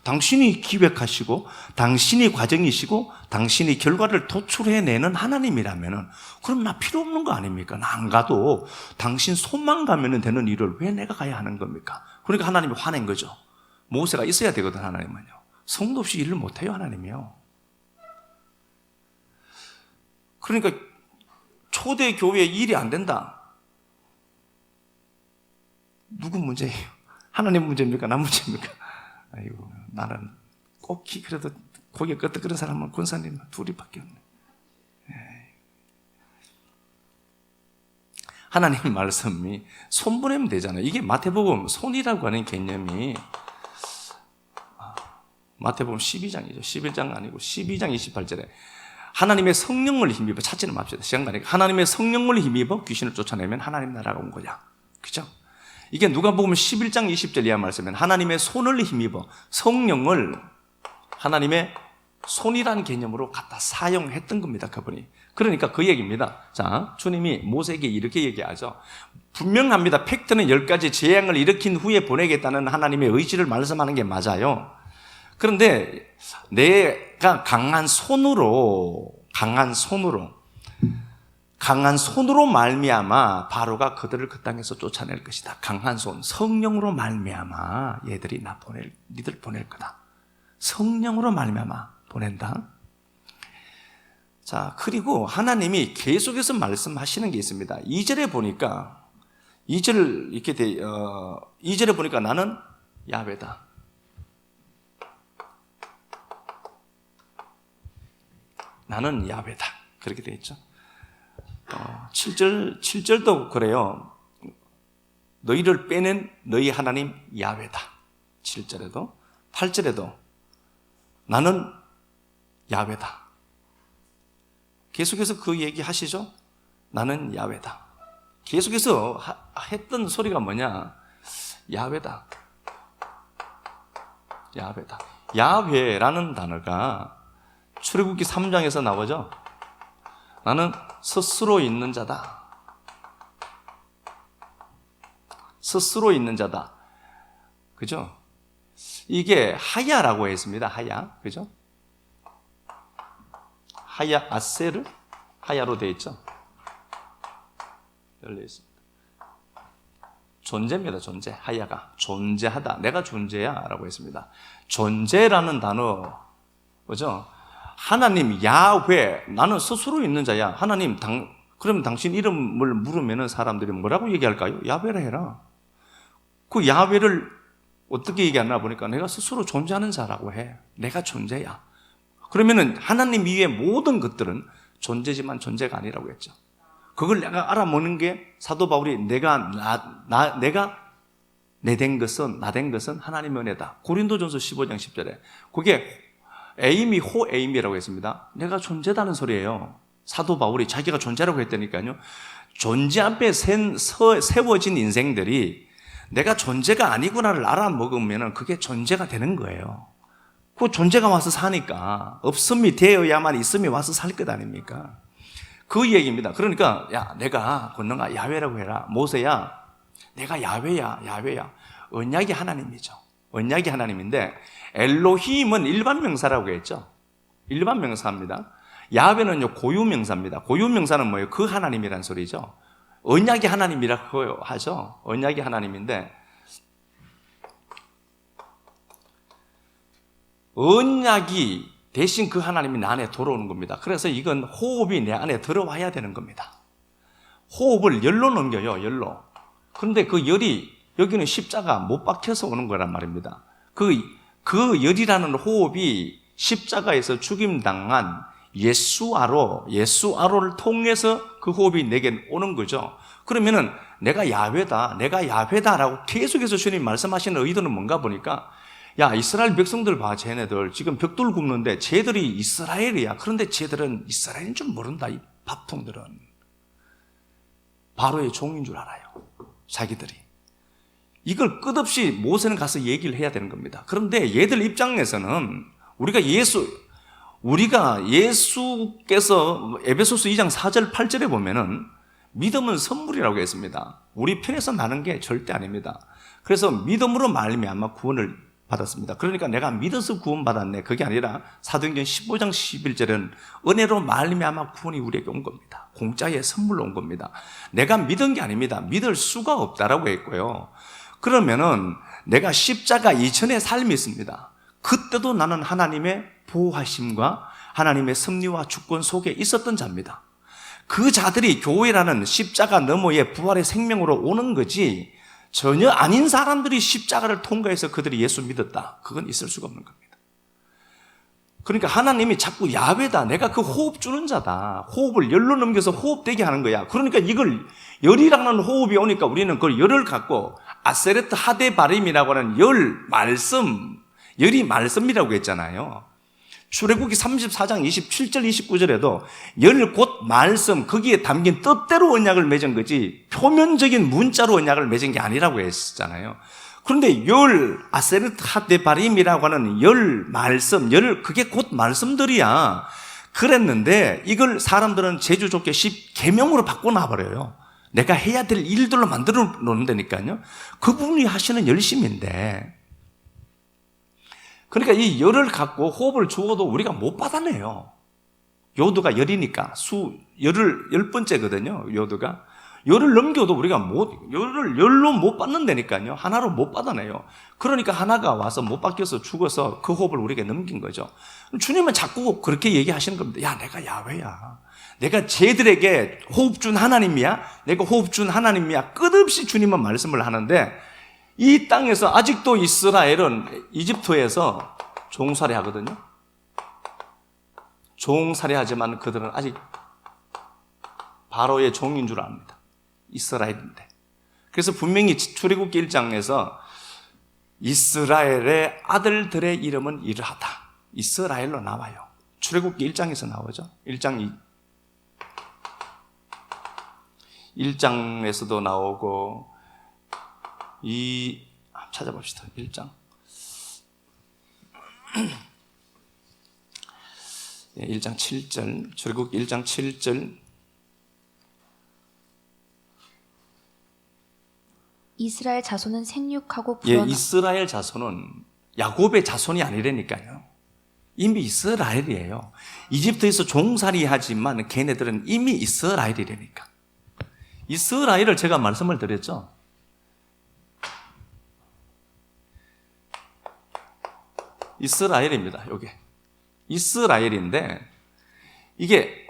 당신이 기획하시고 당신이 과정이시고 당신이 결과를 도출해내는 하나님이라면은 그럼 나 필요 없는 거 아닙니까? 나 안 가도 당신 손만 가면 되는 일을 왜 내가 가야 하는 겁니까? 그러니까 하나님이 화낸 거죠. 모세가 있어야 되거든. 하나님은요. 성도 없이 일을 못해요. 하나님이요. 그러니까 초대 교회에 일이 안 된다. 누구 문제예요? 하나님 문제입니까? 나 문제입니까? 아이고, 나는 꼭 그래도 고개 끄덕거리는 사람은 권사님 둘이밖에 없네. 하나님 말씀이 손 보내면 되잖아요. 이게 마태복음 손이라고 하는 개념이 마태복음 12장이죠. 11장 아니고 12장 28절에 하나님의 성령을 힘입어 찾지는 맙시다. 시간 가니까 하나님의 성령을 힘입어 귀신을 쫓아내면 하나님 나라가 온 거야. 그죠? 이게 누가복음 11장 20절 이하 말씀은 하나님의 손을 힘입어 성령을 하나님의 손이라는 개념으로 갖다 사용했던 겁니다. 그분이. 그러니까 그 얘기입니다. 자, 주님이 모세에게 이렇게 얘기하죠. 분명합니다. 팩트는 10가지 재앙을 일으킨 후에 보내겠다는 하나님의 의지를 말씀하는 게 맞아요. 그런데 내가 강한 손으로 말미암아 바로가 그들을 그 땅에서 쫓아낼 것이다. 강한 손, 성령으로 말미암아 니들 보낼 거다. 성령으로 말미암아 보낸다. 자, 그리고 하나님이 계속해서 말씀하시는 게 있습니다. 2절에 보니까 2절에 보니까 나는 야훼다. 나는 야훼다. 그렇게 되어 있죠. 7절도 그래요. 너희를 빼낸 너희 하나님 야훼다. 7절에도 8절에도 나는 야훼다. 계속해서 그 얘기 하시죠. 나는 야훼다. 계속해서 했던 소리가 뭐냐? 야훼다. 야훼다. 야훼라는 단어가 출애굽기 3장에서 나오죠. 나는 스스로 있는 자다. 스스로 있는 자다. 그죠? 이게 하야라고 했습니다. 하야. 그죠? 하야 아세르? 하야로 되어 있죠? 열려 있습니다. 존재입니다. 존재. 하야가 존재하다. 내가 존재야 라고 했습니다. 존재라는 단어, 그죠? 하나님 야훼, 나는 스스로 있는 자야. 하나님 그러면 당신 이름을 물으면 사람들이 뭐라고 얘기할까요? 야훼라 해라. 그 야훼를 어떻게 얘기하나 보니까 내가 스스로 존재하는 자라고 해. 내가 존재야. 그러면은 하나님 이외의 모든 것들은 존재지만 존재가 아니라고 했죠. 그걸 내가 알아먹는 게 사도 바울이 내가 내 된 것은 하나님의 은혜다. 고린도전서 15장 10절에 그게 에임이 호에임이라고 했습니다. 내가 존재다는 소리예요. 사도 바울이 자기가 존재라고 했다니까요. 존재 앞에 세워진 인생들이 내가 존재가 아니구나를 알아먹으면 그게 존재가 되는 거예요. 그 존재가 와서 사니까 없음이 되어야만 있음이 와서 살 것 아닙니까? 그 얘기입니다. 그러니까 야 내가 권능아 야훼라고 해라. 모세야 내가 야훼야. 언약이 하나님이죠. 언약이 하나님인데 엘로힘은 일반 명사라고 했죠. 일반 명사입니다. 야훼는요 고유 명사입니다. 고유 명사는 뭐예요? 그 하나님이란 소리죠. 언약이 하나님이라고 하죠. 언약이 하나님인데 언약이 대신 그 하나님이 내 안에 들어오는 겁니다. 그래서 이건 호흡이 내 안에 들어와야 되는 겁니다. 호흡을 열로 넘겨요. 열로. 그런데 그 열이 여기는 십자가 못 박혀서 오는 거란 말입니다. 그 열이라는 호흡이 십자가에서 죽임당한 예수아로를 통해서 그 호흡이 내게 오는 거죠. 그러면은 내가 야훼다라고 계속해서 주님 말씀하시는 의도는 뭔가 보니까 야 이스라엘 백성들 봐. 쟤네들 지금 벽돌 굽는데 쟤들이 이스라엘이야. 그런데 쟤들은 이스라엘인 줄 모른다. 이 밥통들은 바로의 종인 줄 알아요. 자기들이. 이걸 끝없이 모세는 가서 얘기를 해야 되는 겁니다. 그런데 얘들 입장에서는 우리가 예수께서 에베소서 2장 4절 8절에 보면은 믿음은 선물이라고 했습니다. 우리 편에서 나는 게 절대 아닙니다. 그래서 믿음으로 말미암아 구원을 받았습니다. 그러니까 내가 믿어서 구원받았네. 그게 아니라 사도행전 15장 11절은 은혜로 말미암아 구원이 우리에게 온 겁니다. 공짜의 선물로 온 겁니다. 내가 믿은 게 아닙니다. 믿을 수가 없다라고 했고요. 그러면은 내가 십자가 이전의 삶이 있습니다. 그때도 나는 하나님의 보호하심과 하나님의 섭리와 주권 속에 있었던 자입니다. 그 자들이 교회라는 십자가 너머의 부활의 생명으로 오는 거지 전혀 아닌 사람들이 십자가를 통과해서 그들이 예수 믿었다. 그건 있을 수가 없는 겁니다. 그러니까 하나님이 자꾸 야훼다. 내가 그 호흡 주는 자다. 호흡을 열로 넘겨서 호흡되게 하는 거야. 그러니까 이걸 열이라는 호흡이 오니까 우리는 그걸 열을 갖고 아세레트 하데바림이라고 하는 열이 말씀이라고 했잖아요. 출애굽기 34장 27절 29절에도 열 곧 말씀, 거기에 담긴 뜻대로 언약을 맺은 거지 표면적인 문자로 언약을 맺은 게 아니라고 했잖아요. 그런데 아세르트 하데바림이라고 하는 그게 곧 말씀들이야. 그랬는데 이걸 사람들은 제주 좋게 계명으로 바꿔놔버려요. 내가 해야 될 일들로 만들어 놓는다니까요. 그분이 하시는 열심인데 그러니까 이 열을 갖고 호흡을 주어도 우리가 못 받아내요. 요도가 열이니까 열을 10번째거든요. 요도가 열을 넘겨도 우리가 열로 못 받는다니까요. 하나로 못 받아내요. 그러니까 하나가 와서 못 받겨서 죽어서 그 호흡을 우리에게 넘긴 거죠. 주님은 자꾸 그렇게 얘기하시는 겁니다. 야 내가 야훼야. 내가 쟤들에게 호흡 준 하나님이야. 내가 호흡 준 하나님이야. 끝없이 주님은 말씀을 하는데 이 땅에서 아직도 이스라엘은 이집트에서 종살이 하거든요. 종살이 하지만 그들은 아직 바로의 종인 줄 압니다. 이스라엘인데. 그래서 분명히 출애굽기 1장에서 이스라엘의 아들들의 이름은 이러하다. 이스라엘로 나와요. 출애굽기 1장에서 나오죠. 1장에서도 나오고 찾아봅시다. 1장. 1장 7절, 출애굽기 1장 7절. 이스라엘 자손은 생육하고 예, 불어나 이스라엘 자손은 야곱의 자손이 아니라니까요. 이미 이스라엘이에요. 이집트에서 종살이 하지만 걔네들은 이미 이스라엘이라니까. 이스라엘을 제가 말씀을 드렸죠. 이스라엘입니다. 요게 이스라엘인데 이게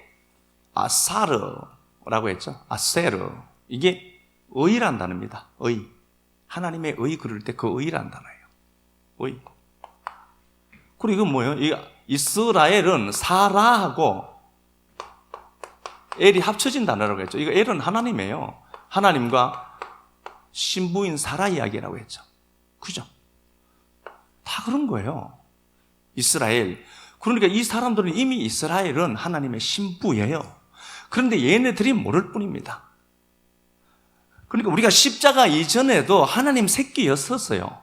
아사르라고 했죠. 아세르. 이게 의란 단어입니다. 의. 하나님의 의 그럴 때 그 의란 단어예요. 의. 그리고 이건 뭐예요? 이 이스라엘은 사라하고 엘이 합쳐진 단어라고 했죠. 이거 엘은 하나님이에요. 하나님과 신부인 사라 이야기라고 했죠. 그죠? 다 그런 거예요. 이스라엘. 그러니까 이 사람들은 이미 이스라엘은 하나님의 신부예요. 그런데 얘네들이 모를 뿐입니다. 그러니까 우리가 십자가 이전에도 하나님 새끼였었어요.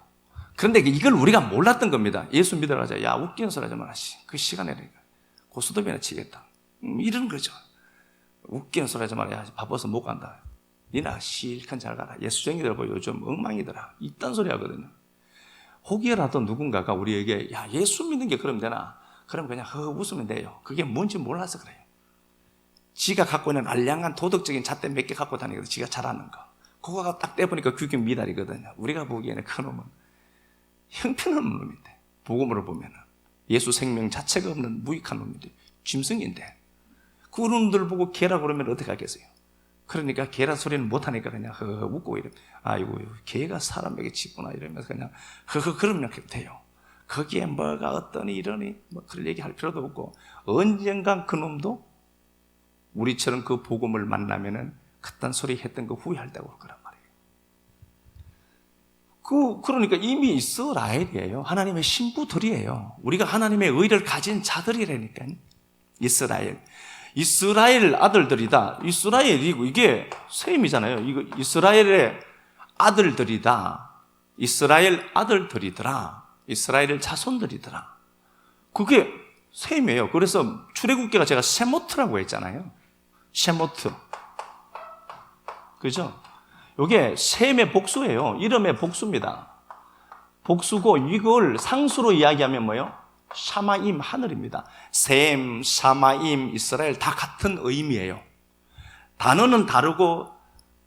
그런데 이걸 우리가 몰랐던 겁니다. 예수 믿으러 가자. 야, 웃기는 소리 하지 마라. 그 시간에 고스톱이나 치겠다. 이런 거죠. 웃기는 소리 하지 마라. 야, 바빠서 못 간다. 니나 실컷 잘 가라. 예수쟁이들 요즘 엉망이더라. 이딴 소리 하거든요. 혹여라도 누군가가 우리에게 야, 예수 믿는 게 그러면 되나? 그럼 그냥 웃으면 돼요. 그게 뭔지 몰라서 그래요. 지가 갖고 있는 알량한 도덕적인 잣대 몇 개 갖고 다니거든요. 지가 잘하는 거. 그거가 딱 떼보니까 규격 미달이거든요. 우리가 보기에는 그 놈은 형편없는 놈인데, 복음으로 보면은 예수 생명 자체가 없는 무익한 놈인데, 짐승인데 그런 놈들 보고 개라 그러면 어떻게 하겠어요? 그러니까 개라 소리는 못하니까 그냥 웃고 이래. 아이고, 개가 사람에게 짖구나 이러면서 그냥 그러면 돼요. 거기에 뭐가 어떠니 이러니 뭐 그런 얘기 할 필요도 없고, 언젠간 그 놈도 우리처럼 그 복음을 만나면은 그딴 소리 했던 거 후회한다고 할 거란 말이에요. 그러니까 이미 이스라엘이에요. 하나님의 신부들이에요. 우리가 하나님의 의를 가진 자들이라니까요. 이스라엘 아들들이다. 이스라엘이고 이게 셈이잖아요. 이거 이스라엘의 아들들이다. 이스라엘 아들들이더라. 이스라엘 자손들이더라. 그게 셈이에요. 그래서 출애굽기가 제가 셰모트라고 했잖아요. 셰모트. 그죠? 이게 셈의 복수예요. 이름의 복수입니다. 복수고 이걸 상수로 이야기하면 뭐예요? 샤마임, 하늘입니다. 셈, 샤마임, 이스라엘 다 같은 의미예요. 단어는 다르고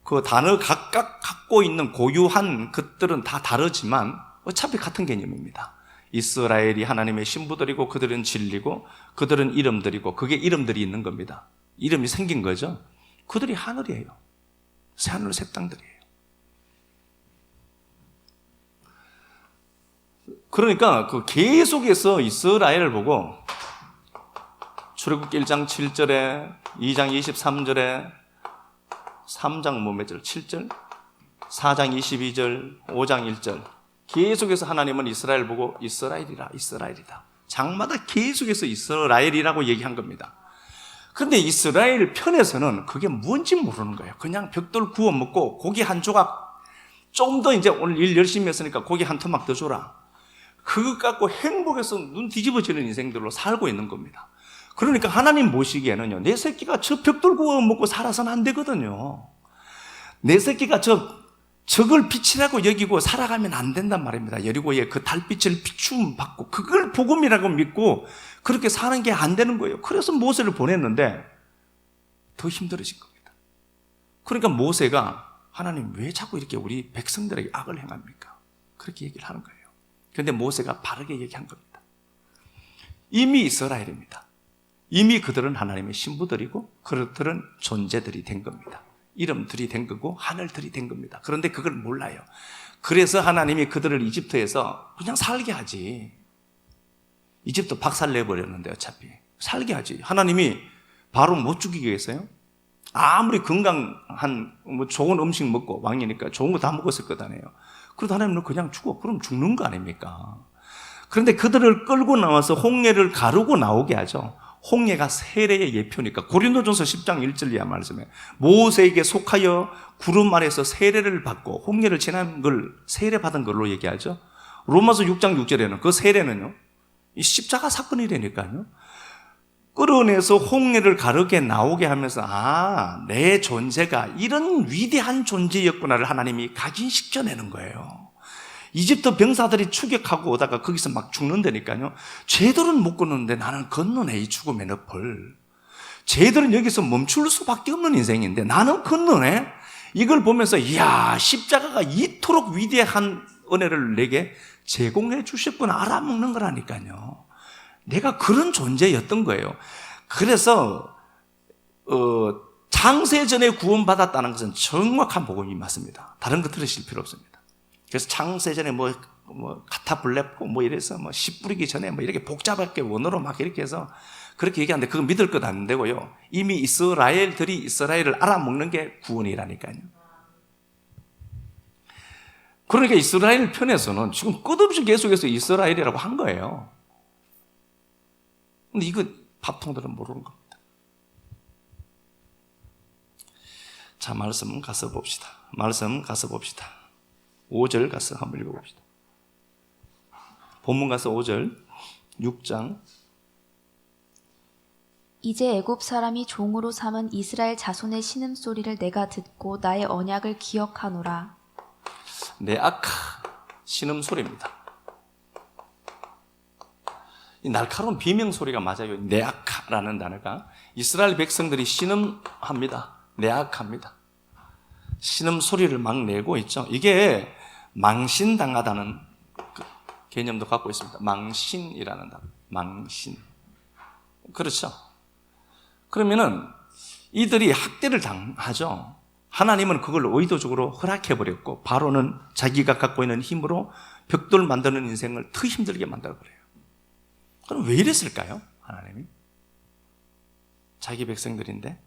그 단어 각각 갖고 있는 고유한 것들은 다 다르지만 어차피 같은 개념입니다. 이스라엘이 하나님의 신부들이고 그들은 진리고 그들은 이름들이고 그게 이름들이 있는 겁니다. 이름이 생긴 거죠. 그들이 하늘이에요. 새하늘 새 땅들이에요. 그러니까 그 계속해서 이스라엘을 보고 출애굽기 1장 7절에 2장 23절에 3장 몇 절? 7절? 4장 22절, 5장 1절 계속해서 하나님은 이스라엘 보고 이스라엘이라, 이스라엘이다. 장마다 계속해서 이스라엘이라고 얘기한 겁니다. 그런데 이스라엘 편에서는 그게 뭔지 모르는 거예요. 그냥 벽돌 구워 먹고 고기 한 조각, 좀 더 이제 오늘 일 열심히 했으니까 고기 한 토막 더 줘라. 그것 갖고 행복해서 눈 뒤집어지는 인생들로 살고 있는 겁니다. 그러니까 하나님 보시기에는요, 내 새끼가 저 벽돌 구워 먹고 살아서는 안 되거든요. 내 새끼가 저걸 빛이라고 여기고 살아가면 안 된단 말입니다. 여리고에 그 달빛을 비추음 받고 그걸 복음이라고 믿고 그렇게 사는 게 안 되는 거예요. 그래서 모세를 보냈는데 더 힘들어진 겁니다. 그러니까 모세가 하나님 왜 자꾸 이렇게 우리 백성들에게 악을 행합니까? 그렇게 얘기를 하는 거예요. 그런데 모세가 바르게 얘기한 겁니다. 이미 이스라엘입니다. 이미 그들은 하나님의 신부들이고 그들은 존재들이 된 겁니다. 이름들이 된 거고 하늘들이 된 겁니다. 그런데 그걸 몰라요. 그래서 하나님이 그들을 이집트에서 그냥 살게 하지. 이집트 박살내버렸는데 어차피 살게 하지. 하나님이 바로 못 죽이겠어요? 아무리 건강한 좋은 음식 먹고 왕이니까 좋은 거 다 먹었을 거잖아요. 그래도 하나님은 그냥 죽어. 그럼 죽는 거 아닙니까? 그런데 그들을 끌고 나와서 홍해를 가르고 나오게 하죠. 홍해가 세례의 예표니까. 고린도전서 10장 1절이야 말씀에 모세에게 속하여 구름 아래서 세례를 받고 홍해를 지난 걸 세례받은 걸로 얘기하죠. 로마서 6장 6절에는 그 세례는요, 이 십자가 사건이라니까요. 끌어내서 홍해를 가르게 나오게 하면서 내 존재가 이런 위대한 존재였구나를 하나님이 각인시켜내는 거예요. 이집트 병사들이 추격하고 오다가 거기서 막 죽는다니까요. 쟤들은 못 걷는데 나는 건너네, 이 죽음의 늪을. 쟤들은 여기서 멈출 수밖에 없는 인생인데 나는 건너네. 이걸 보면서 이야, 십자가가 이토록 위대한 은혜를 내게 제공해 주셨구나 알아먹는 거라니까요. 내가 그런 존재였던 거예요. 그래서 창세전에 구원받았다는 것은 정확한 복음이 맞습니다. 다른 거 들으실 필요 없습니다. 그래서 창세전에 가타 블레포 이래서 씨 뿌리기 전에 이렇게 복잡하게 원어로 막 이렇게 해서 그렇게 얘기하는데 그거 믿을 것 안 되고요. 이미 이스라엘들이 이스라엘을 알아먹는 게 구원이라니까요. 그러니까 이스라엘 편에서는 지금 끝없이 계속해서 이스라엘이라고 한 거예요. 근데 이거 밥통들은 모르는 겁니다. 자, 말씀 가서 봅시다. 5절 가서 한번 읽어봅시다. 본문 가서 5절, 6장. 이제 애굽 사람이 종으로 삼은 이스라엘 자손의 신음소리를 내가 듣고 나의 언약을 기억하노라. 네아카, 신음소리입니다. 이 날카로운 비명소리가 맞아요. 네아카라는 단어가 이스라엘 백성들이 신음합니다. 네아카입니다. 신음소리를 막 내고 있죠. 이게 망신당하다는 개념도 갖고 있습니다. 망신이라는 단어. 망신. 그렇죠. 그러면은 이들이 학대를 당하죠. 하나님은 그걸 의도적으로 허락해버렸고 바로는 자기가 갖고 있는 힘으로 벽돌 만드는 인생을 더 힘들게 만들어버려요. 그럼 왜 이랬을까요? 하나님이? 자기 백성들인데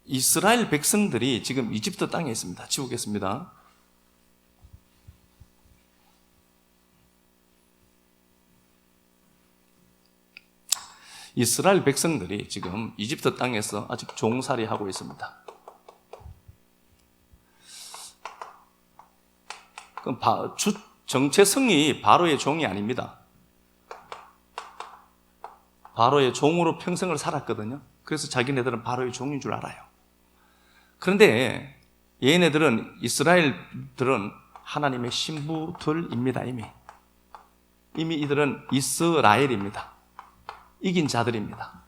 이스라엘 백성들이 지금 이집트 땅에 있습니다. 지우겠습니다. 이스라엘 백성들이 지금 이집트 땅에서 아직 종살이 하고 있습니다. 그럼 정체성이 바로의 종이 아닙니다. 바로의 종으로 평생을 살았거든요. 그래서 자기네들은 바로의 종인 줄 알아요. 그런데 얘네들은 이스라엘들은 하나님의 신부들입니다. 이미 이들은 이스라엘입니다. 이긴 자들입니다.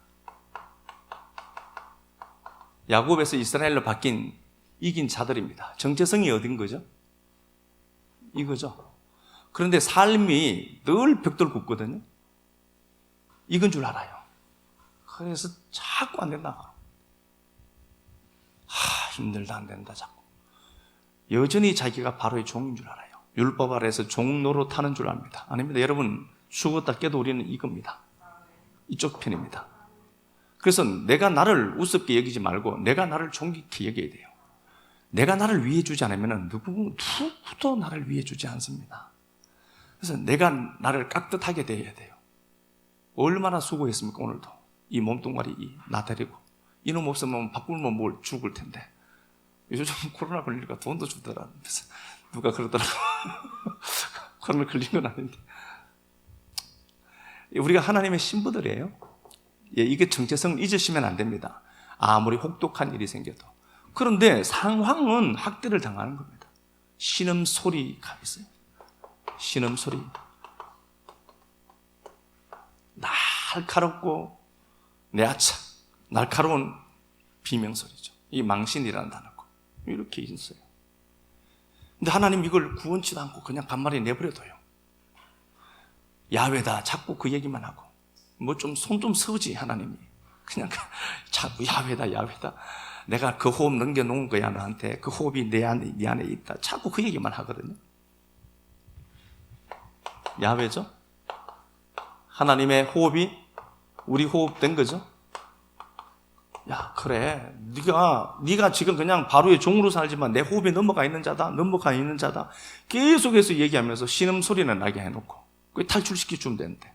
야곱에서 이스라엘로 바뀐 이긴 자들입니다. 정체성이 어딘 거죠? 이거죠. 그런데 삶이 늘 벽돌 굽거든요. 이건 줄 알아요. 그래서 자꾸 안 된다. 힘들다, 안 된다, 자꾸. 여전히 자기가 바로의 종인 줄 알아요. 율법 아래에서 종 노릇하는 줄 압니다. 아닙니다. 여러분, 죽었다 깨도 우리는 이겁니다. 이쪽 편입니다. 그래서 내가 나를 우습게 여기지 말고 내가 나를 존귀히 여겨야 돼요. 내가 나를 위해 주지 않으면 누구도 나를 위해 주지 않습니다. 그래서 내가 나를 깍듯하게 대해야 돼요. 얼마나 수고했습니까, 오늘도. 이 몸뚱아리 나 데리고. 이놈 없으면 밥 굶으면 뭘 죽을 텐데. 요즘 코로나 걸리니까 돈도 주더라. 그래서 누가 그러더라고. 코로나 걸린 건 아닌데. 우리가 하나님의 신부들이에요. 이게 정체성을 잊으시면 안 됩니다. 아무리 혹독한 일이 생겨도. 그런데 상황은 학대를 당하는 겁니다. 신음소리가 있어요. 신음소리. 날카롭고 내아차 날카로운 비명소리죠. 이 망신이라는 단어고 이렇게 있어요. 근데 하나님 이걸 구원치도 않고 그냥 반말에 내버려둬요. 야훼다 자꾸 그 얘기만 하고 뭐 좀 손 좀 서지 하나님이 그냥 자꾸 야훼다 내가 그 호흡 넘겨놓은 거야 너한테. 그 호흡이 네 안에 있다. 자꾸 그 얘기만 하거든요. 야훼죠. 하나님의 호흡이 우리 호흡 된 거죠. 야 그래 네가 지금 그냥 바로의 종으로 살지만 내 호흡에 넘어가 있는 자다 계속해서 얘기하면서 신음소리는 나게 해놓고 그 탈출시켜주면 되는데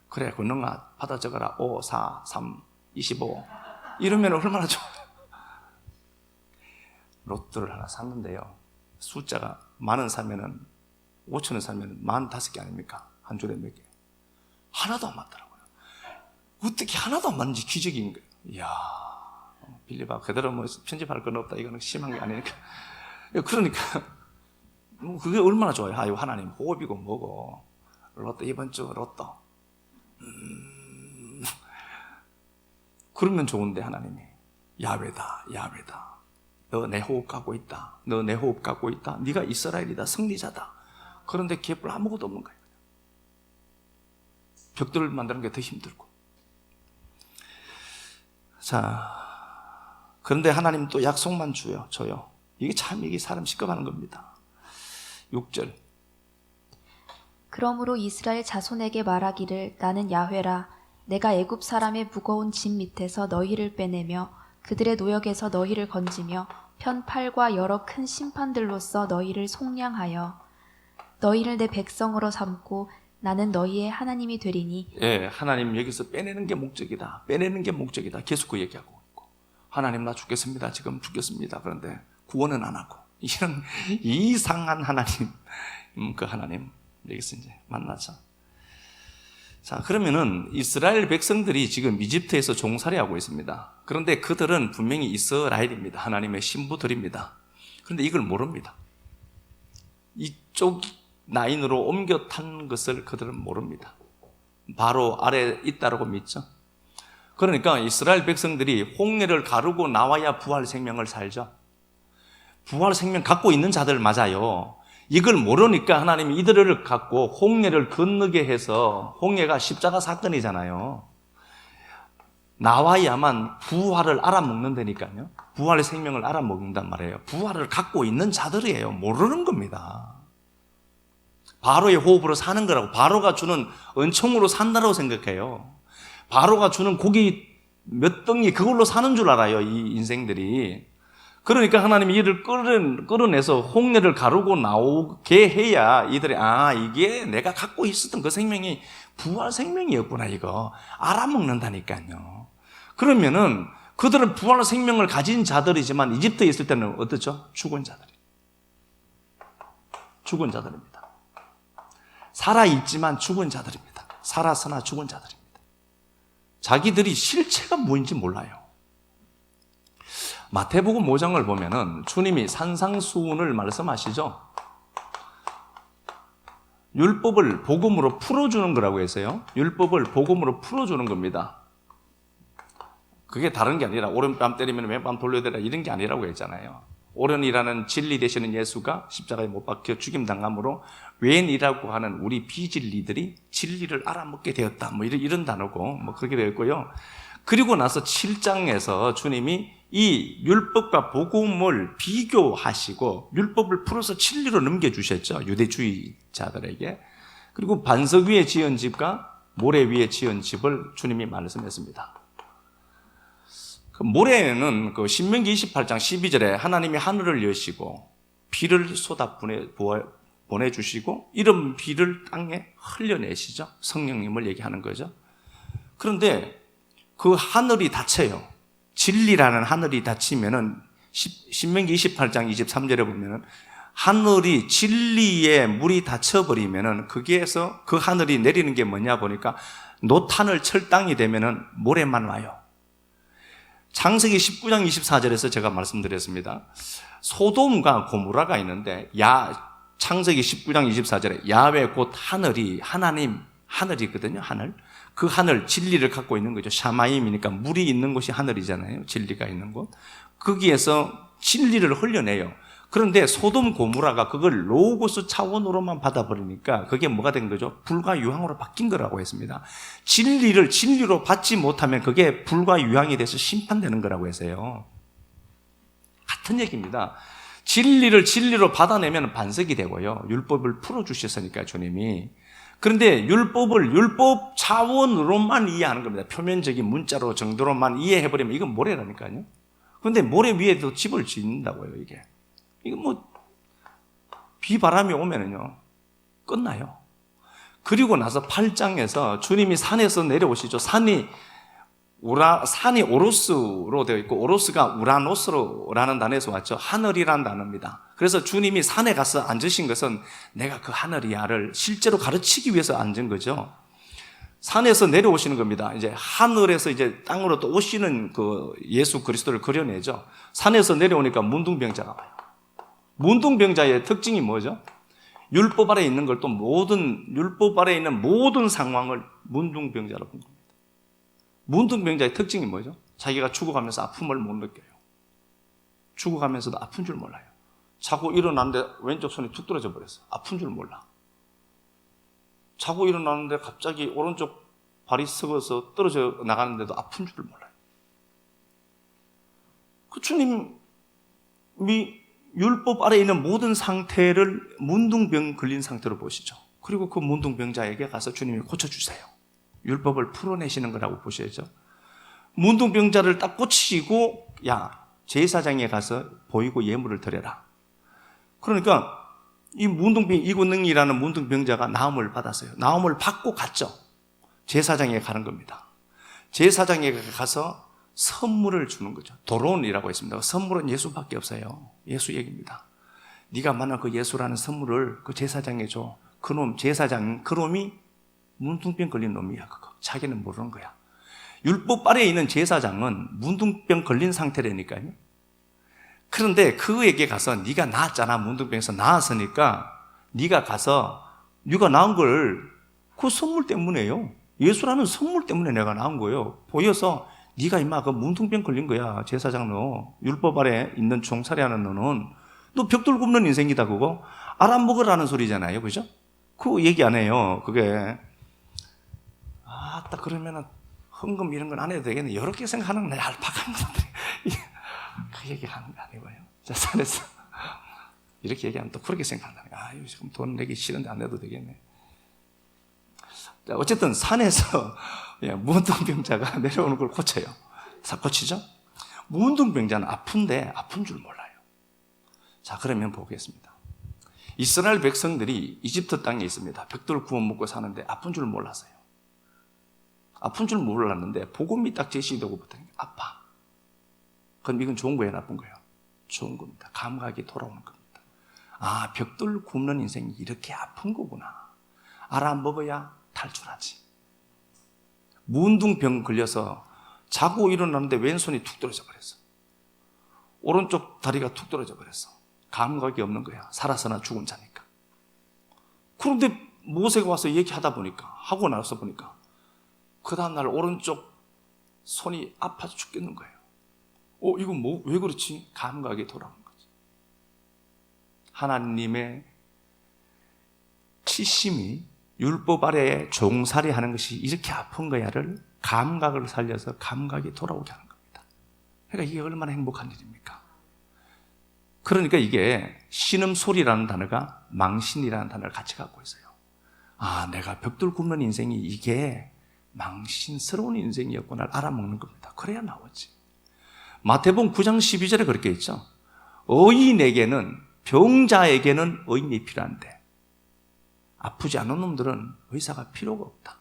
그래 권능아 받아 적어라 5, 4, 3, 25 이러면 얼마나 좋아요. 로또를 하나 샀는데요 숫자가 10,000원 사면은 5,000원 사면 45개 아닙니까? 한 줄에 몇 개. 하나도 안 맞더라고요. 어떻게 하나도 안 맞는지 기적인 거예요. 이야, 빌리바 그대로 뭐 편집할 건 없다. 이거는 심한 게 아니니까. 그러니까 뭐 그게 얼마나 좋아요. 아유, 하나님 호흡이고 뭐고. 로또 이번 주 로또. 그러면 좋은데 하나님이 야훼다, 야훼다. 너 내 호흡 갖고 있다. 너 내 호흡 갖고 있다. 네가 이스라엘이다, 승리자다. 그런데 기회별 아무것도 없는 거예요. 벽돌을 만드는 게 더 힘들고. 자, 그런데 하나님 또 약속만 줘요. 이게 사람 시끄러워하는 겁니다. 6절. 그러므로 이스라엘 자손에게 말하기를 나는 야훼라 내가 애굽 사람의 무거운 짐 밑에서 너희를 빼내며 그들의 노역에서 너희를 건지며 편팔과 여러 큰 심판들로서 너희를 속량하여 너희를 내 백성으로 삼고 나는 너희의 하나님이 되리니. 예, 하나님 여기서 빼내는 게 목적이다. 빼내는 게 목적이다. 계속 그 얘기하고 있고. 하나님 나 죽겠습니다. 지금 죽겠습니다. 그런데 구원은 안 하고. 이런 이상한 하나님. 그 하나님 여기서 이제 만나죠. 자, 그러면은 이스라엘 백성들이 지금 이집트에서 종살이하고 있습니다. 그런데 그들은 분명히 이스라엘입니다. 하나님의 신부들입니다. 그런데 이걸 모릅니다. 이쪽 라인으로 옮겨 탄 것을 그들은 모릅니다. 바로 아래 있다라고 믿죠. 그러니까 이스라엘 백성들이 홍해를 가르고 나와야 부활 생명을 살죠. 부활 생명 갖고 있는 자들 맞아요. 이걸 모르니까 하나님이 이들을 갖고 홍해를 건너게 해서, 홍해가 십자가 사건이잖아요. 나와야만 부활을 알아먹는다니까요. 부활의 생명을 알아먹는단 말이에요. 부활을 갖고 있는 자들이에요. 모르는 겁니다. 바로의 호흡으로 사는 거라고. 바로가 주는 은총으로 산다고 생각해요. 바로가 주는 고기 몇 덩이 그걸로 사는 줄 알아요, 이 인생들이. 그러니까 하나님이 이를 끌어내서 홍해를 가르고 나오게 해야 이들이 이게 내가 갖고 있었던 그 생명이 부활 생명이었구나, 이거 알아먹는다니까요. 그러면은 그들은 부활 생명을 가진 자들이지만 이집트에 있을 때는 어떻죠? 죽은 자들입니다. 살아있지만 죽은 자들입니다. 살아서나 죽은 자들입니다. 자기들이 실체가 뭔지 몰라요. 마태복음 5장을 보면은 주님이 산상수훈을 말씀하시죠. 율법을 복음으로 풀어주는 거라고 해서요. 율법을 복음으로 풀어주는 겁니다. 그게 다른 게 아니라 오른뺨 때리면 왼뺨 돌려대라 이런 게 아니라고 했잖아요. 오른이라는 진리 되시는 예수가 십자가에 못 박혀 죽임당함으로 왼이라고 하는 우리 비진리들이 진리를 알아먹게 되었다. 뭐 이런 단어고 뭐 그렇게 되었고요. 그리고 나서 7장에서 주님이 이 율법과 복음을 비교하시고 율법을 풀어서 진리로 넘겨주셨죠. 유대주의자들에게. 그리고 반석 위에 지은 집과 모래 위에 지은 집을 주님이 말씀했습니다. 그 모래는 그 신명기 28장 12절에 하나님이 하늘을 여시고 비를 쏟아 보내주시고 이런 비를 땅에 흘려내시죠. 성령님을 얘기하는 거죠. 그런데 그 하늘이 닫혀요. 진리라는 하늘이 닫히면은 신명기 28장 23절에 보면은 하늘이 진리에 물이 닫혀버리면은 거기에서 그 하늘이 내리는 게 뭐냐 보니까 노탄을 철땅이 되면은 모래만 와요. 창세기 19장 24절에서 제가 말씀드렸습니다. 소돔과 고모라가 있는데 창세기 19장 24절에 야훼 곧 하늘이 하늘이거든요. 하늘. 그 하늘 진리를 갖고 있는 거죠. 샤마임이니까 물이 있는 곳이 하늘이잖아요. 진리가 있는 곳. 거기에서 진리를 흘려내요. 그런데 소돔 고모라가 그걸 로고스 차원으로만 받아버리니까 그게 뭐가 된 거죠? 불과 유황으로 바뀐 거라고 했습니다. 진리를 진리로 받지 못하면 그게 불과 유황이 돼서 심판되는 거라고 해서요. 같은 얘기입니다. 진리를 진리로 받아내면 반석이 되고요. 율법을 풀어주셨으니까 주님이. 그런데 율법을 율법 차원으로만 이해하는 겁니다. 표면적인 문자로 정도로만 이해해버리면 이건 모래라니까요. 그런데 모래 위에도 집을 짓는다고요, 이게. 이거 뭐 비바람이 오면은요 끝나요. 그리고 나서 8장에서 주님이 산에서 내려오시죠. 산이 오로스로 되어 있고 오로스가 우라노스라는 단어에서 왔죠. 하늘이라는 단어입니다. 그래서 주님이 산에 가서 앉으신 것은 내가 그 하늘이야를 실제로 가르치기 위해서 앉은 거죠. 산에서 내려오시는 겁니다. 이제 하늘에서 이제 땅으로 또 오시는 그 예수 그리스도를 그려내죠. 산에서 내려오니까 문둥병자가 와요. 문둥병자의 특징이 뭐죠? 율법 아래 있는 걸 또 율법 아래 있는 모든 상황을 문둥병자로 본 겁니다. 문둥병자의 특징이 뭐죠? 자기가 죽어가면서 아픔을 못 느껴요. 죽어가면서도 아픈 줄 몰라요. 자고 일어났는데 왼쪽 손이 툭 떨어져 버렸어요. 아픈 줄 몰라. 자고 일어났는데 갑자기 오른쪽 발이 썩어서 떨어져 나가는데도 아픈 줄 몰라요. 그 주님이 율법 아래 있는 모든 상태를 문둥병 걸린 상태로 보시죠. 그리고 그 문둥병자에게 가서 주님이 고쳐주세요. 율법을 풀어내시는 거라고 보셔야죠. 문둥병자를 딱 고치시고 야, 제사장에 가서 보이고 예물을 드려라. 그러니까 이 이군능이라는 문둥병자가 나음을 받았어요. 나음을 받고 갔죠. 제사장에 가는 겁니다. 제사장에 가서 선물을 주는 거죠. 도론이라고 있습니다. 선물은 예수밖에 없어요. 예수 얘기입니다. 네가 만약 그 예수라는 선물을 그 제사장에 줘. 그놈 제사장, 그놈이 문둥병 걸린 놈이야. 그거 자기는 모르는 거야. 율법 아래에 있는 제사장은 문둥병 걸린 상태라니까요. 그런데 그에게 가서 네가 나았잖아. 문둥병에서 나았으니까 네가 가서 네가 나은 걸 그 선물 때문에요. 예수라는 선물 때문에 내가 나은 거예요. 보여서 네가 임마 그 문둥병 걸린 거야. 제사장 너. 율법 아래 있는 종살이하는 너는 너 벽돌 굽는 인생이다 그거. 알아먹으라는 소리잖아요. 그죠? 그거 얘기 안 해요. 그게 딱 그러면은 헌금 이런 건 안 해도 되겠네. 이렇게 생각하는 건 얄팍한 분들이 그 얘기 하는 거 아니고요. 자, 산에서 이렇게 얘기하면 또 그렇게 생각한다. 지금 돈 내기 싫은데 안 내도 되겠네. 자, 어쨌든 산에서 문둥병자가 내려오는 걸 고쳐요. 고치죠? 문둥병자는 아픈데 아픈 줄 몰라요. 자, 그러면 보겠습니다. 이스라엘 백성들이 이집트 땅에 있습니다. 벽돌 구워 먹고 사는데 아픈 줄 몰랐어요. 아픈 줄 몰랐는데 복음이 딱 제시되고부터 아파. 그럼 이건 좋은 거예요, 나쁜 거예요? 좋은 겁니다. 감각이 돌아오는 겁니다. 벽돌 굽는 인생이 이렇게 아픈 거구나. 알아먹어야 탈출하지. 문둥병 걸려서 자고 일어났는데 왼손이 툭 떨어져 버렸어. 오른쪽 다리가 툭 떨어져 버렸어. 감각이 없는 거야. 살아서나 죽은 자니까. 그런데 모세가 와서 얘기하다 보니까, 하고 나서 보니까 그 다음날 오른쪽 손이 아파서 죽겠는 거예요. 이건 왜 그렇지? 감각이 돌아오는 거지. 하나님의 치심이 율법 아래에 종살이 하는 것이 이렇게 아픈 거야를 감각을 살려서 감각이 돌아오게 하는 겁니다. 그러니까 이게 얼마나 행복한 일입니까? 그러니까 이게 신음소리라는 단어가 망신이라는 단어를 같이 갖고 있어요. 내가 벽돌 굽는 인생이 이게 망신스러운 인생이었구나 알아먹는 겁니다. 그래야 나오지. 마태복음 9장 12절에 그렇게 있죠. 의인에게는, 병자에게는 의인이 필요한데 아프지 않은 놈들은 의사가 필요가 없다.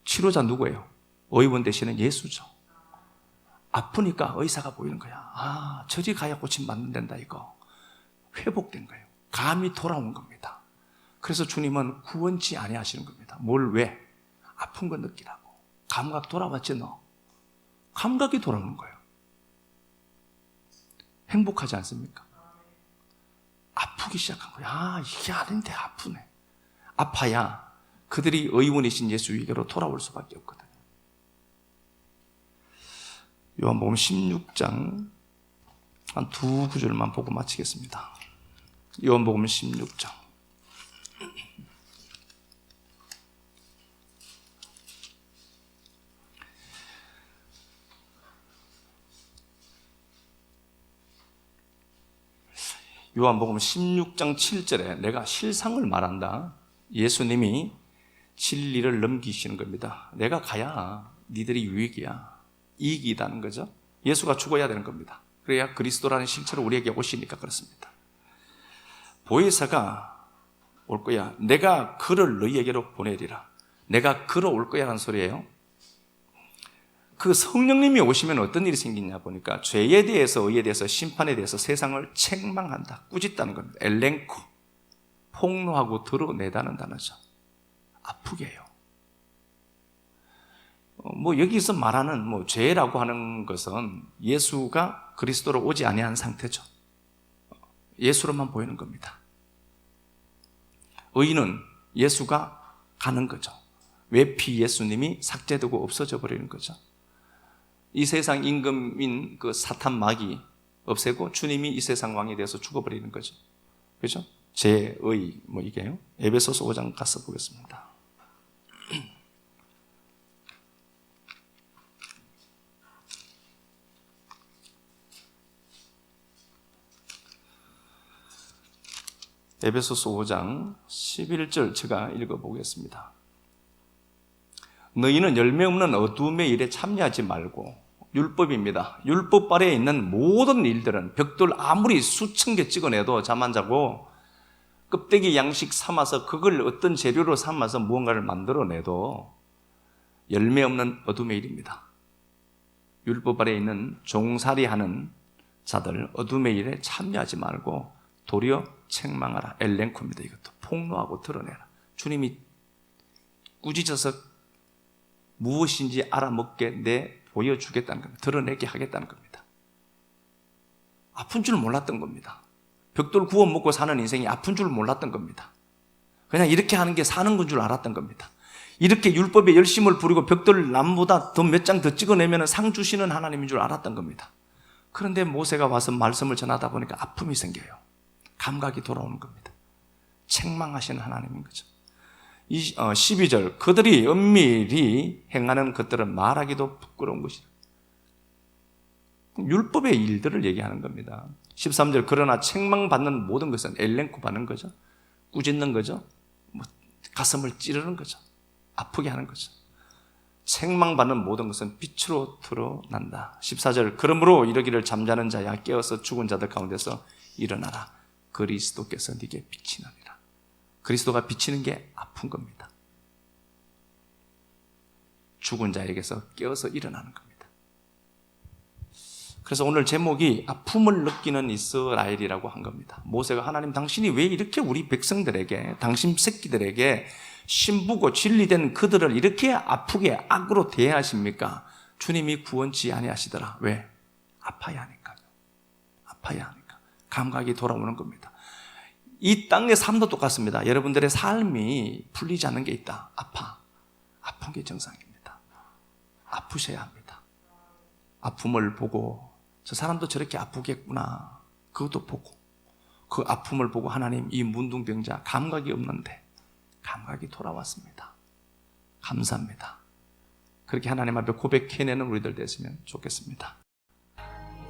치료자 누구예요? 의원 대신에 예수죠. 아프니까 의사가 보이는 거야. 저리 가야 고침 받는다 이거. 회복된 거예요. 감이 돌아온 겁니다. 그래서 주님은 구원치 아니하시는 겁니다. 뭘 왜? 아픈 거 느끼라고. 감각 돌아왔지 너? 감각이 돌아오는 거예요. 행복하지 않습니까? 아프기 시작한 거야. 이게 아닌데 아프네. 아파야 그들이 의원이신 예수 위계로 돌아올 수밖에 없거든. 요한복음 16장 한 두 구절만 보고 마치겠습니다. 요한복음 16장. 요한복음 16장 7절에 내가 실상을 말한다. 예수님이 진리를 넘기시는 겁니다. 내가 가야 니들이 유익이야. 이익이다는 거죠. 예수가 죽어야 되는 겁니다. 그래야 그리스도라는 실체로 우리에게 오시니까 그렇습니다. 보혜사가 올 거야. 내가 그를 너희에게로 보내리라. 내가 그로 올 거야 라는 소리예요. 그 성령님이 오시면 어떤 일이 생기냐 보니까 죄에 대해서, 의에 대해서, 심판에 대해서 세상을 책망한다, 꾸짖다는 겁니다. 엘렌코, 폭로하고 드러내다는 단어죠. 아프게 해요. 뭐 여기서 말하는 뭐 죄라고 하는 것은 예수가 그리스도로 오지 아니한 상태죠. 예수로만 보이는 겁니다. 의는 예수가 가는 거죠. 외피 예수님이 삭제되고 없어져 버리는 거죠. 이 세상 임금인 그 사탄 마귀 없애고 주님이 이 세상 왕이 되어서 죽어버리는 거죠. 그죠? 제의 뭐 이게요. 에베소서 5장 가서 보겠습니다. 에베소서 5장 11절 제가 읽어보겠습니다. 너희는 열매 없는 어둠의 일에 참여하지 말고, 율법입니다. 율법 아래에 있는 모든 일들은 벽돌 아무리 수천 개 찍어내도 잠 안 자고 껍데기 양식 삼아서 그걸 어떤 재료로 삼아서 무언가를 만들어내도 열매 없는 어둠의 일입니다. 율법 아래에 있는 종살이하는 자들 어둠의 일에 참여하지 말고 도리어 책망하라. 엘렌코입니다. 이것도 폭로하고 드러내라. 주님이 꾸짖어서 무엇인지 알아먹게 보여주겠다는 겁니다. 드러내게 하겠다는 겁니다. 아픈 줄 몰랐던 겁니다. 벽돌 구워 먹고 사는 인생이 아픈 줄 몰랐던 겁니다. 그냥 이렇게 하는 게 사는 건 줄 알았던 겁니다. 이렇게 율법에 열심을 부리고 벽돌 나무보다 더 몇 장 더 찍어내면 상 주시는 하나님인 줄 알았던 겁니다. 그런데 모세가 와서 말씀을 전하다 보니까 아픔이 생겨요. 감각이 돌아오는 겁니다. 책망하시는 하나님인 거죠. 12절 그들이 은밀히 행하는 것들은 말하기도 부끄러운 것이다. 율법의 일들을 얘기하는 겁니다. 13절 그러나 책망받는 모든 것은 엘렌코 받는 거죠. 꾸짖는 거죠. 가슴을 찌르는 거죠. 아프게 하는 거죠. 책망받는 모든 것은 빛으로 드러난다. 14절 그러므로 이러기를 잠자는 자야 깨어서 죽은 자들 가운데서 일어나라. 그리스도께서 네게 비치느니라. 그리스도가 비치는 게 아픈 겁니다. 죽은 자에게서 깨어서 일어나는 겁니다. 그래서 오늘 제목이 아픔을 느끼는 이스라엘이라고 한 겁니다. 모세가 하나님 당신이 왜 이렇게 우리 백성들에게 당신 새끼들에게 신부고 진리된 그들을 이렇게 아프게 악으로 대하십니까? 주님이 구원치 아니하시더라. 왜? 아파야 하니까요. 아파야 하니까. 감각이 돌아오는 겁니다. 이 땅의 삶도 똑같습니다. 여러분들의 삶이 풀리지 않는 게 있다. 아픈 게 정상입니다. 아프셔야 합니다. 아픔을 보고 저 사람도 저렇게 아프겠구나. 그것도 보고 그 아픔을 보고 하나님 이 문둥병자 감각이 없는데 감각이 돌아왔습니다. 감사합니다. 그렇게 하나님 앞에 고백해내는 우리들 됐으면 좋겠습니다.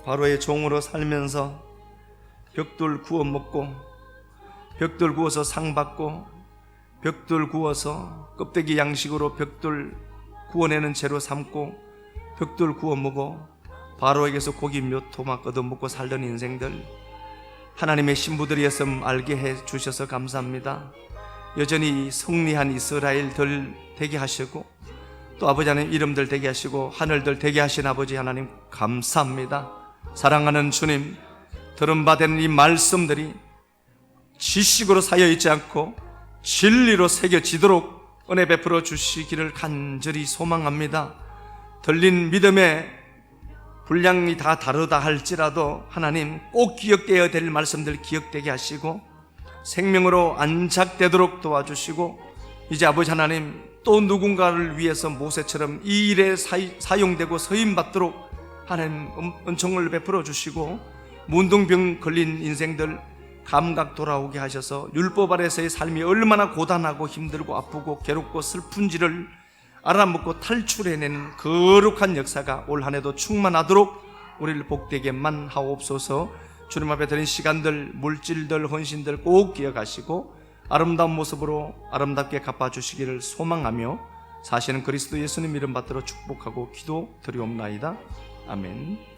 바로의 종으로 살면서 벽돌 구워 먹고 벽돌 구워서 상 받고 벽돌 구워서 껍데기 양식으로 벽돌 구워내는 재료 삼고 벽돌 구워 먹어 바로에게서 고기 몇 토막 얻어먹고 살던 인생들 하나님의 신부들이었음 알게 해주셔서 감사합니다. 여전히 승리한 이스라엘들 되게 하시고 또 아버지 하나님 이름들 되게 하시고 하늘들 되게 하신 아버지 하나님 감사합니다. 사랑하는 주님 들은 바 되는 이 말씀들이 지식으로 쌓여있지 않고 진리로 새겨지도록 은혜 베풀어 주시기를 간절히 소망합니다. 들린 믿음의 분량이 다 다르다 할지라도 하나님 꼭 기억되어야 될 말씀들 기억되게 하시고 생명으로 안착되도록 도와주시고 이제 아버지 하나님 또 누군가를 위해서 모세처럼 이 일에 사용되고 서임받도록 하나님 은총을 베풀어 주시고 문둥병 걸린 인생들 감각 돌아오게 하셔서 율법 아래서의 삶이 얼마나 고단하고 힘들고 아프고 괴롭고 슬픈지를 알아먹고 탈출해내는 거룩한 역사가 올 한 해도 충만하도록 우리를 복되게만 하옵소서. 주님 앞에 드린 시간들 물질들 헌신들 꼭 기억하시고 아름다운 모습으로 아름답게 갚아주시기를 소망하며 사시는 그리스도 예수님 이름 받들어 축복하고 기도 드리옵나이다. 아멘.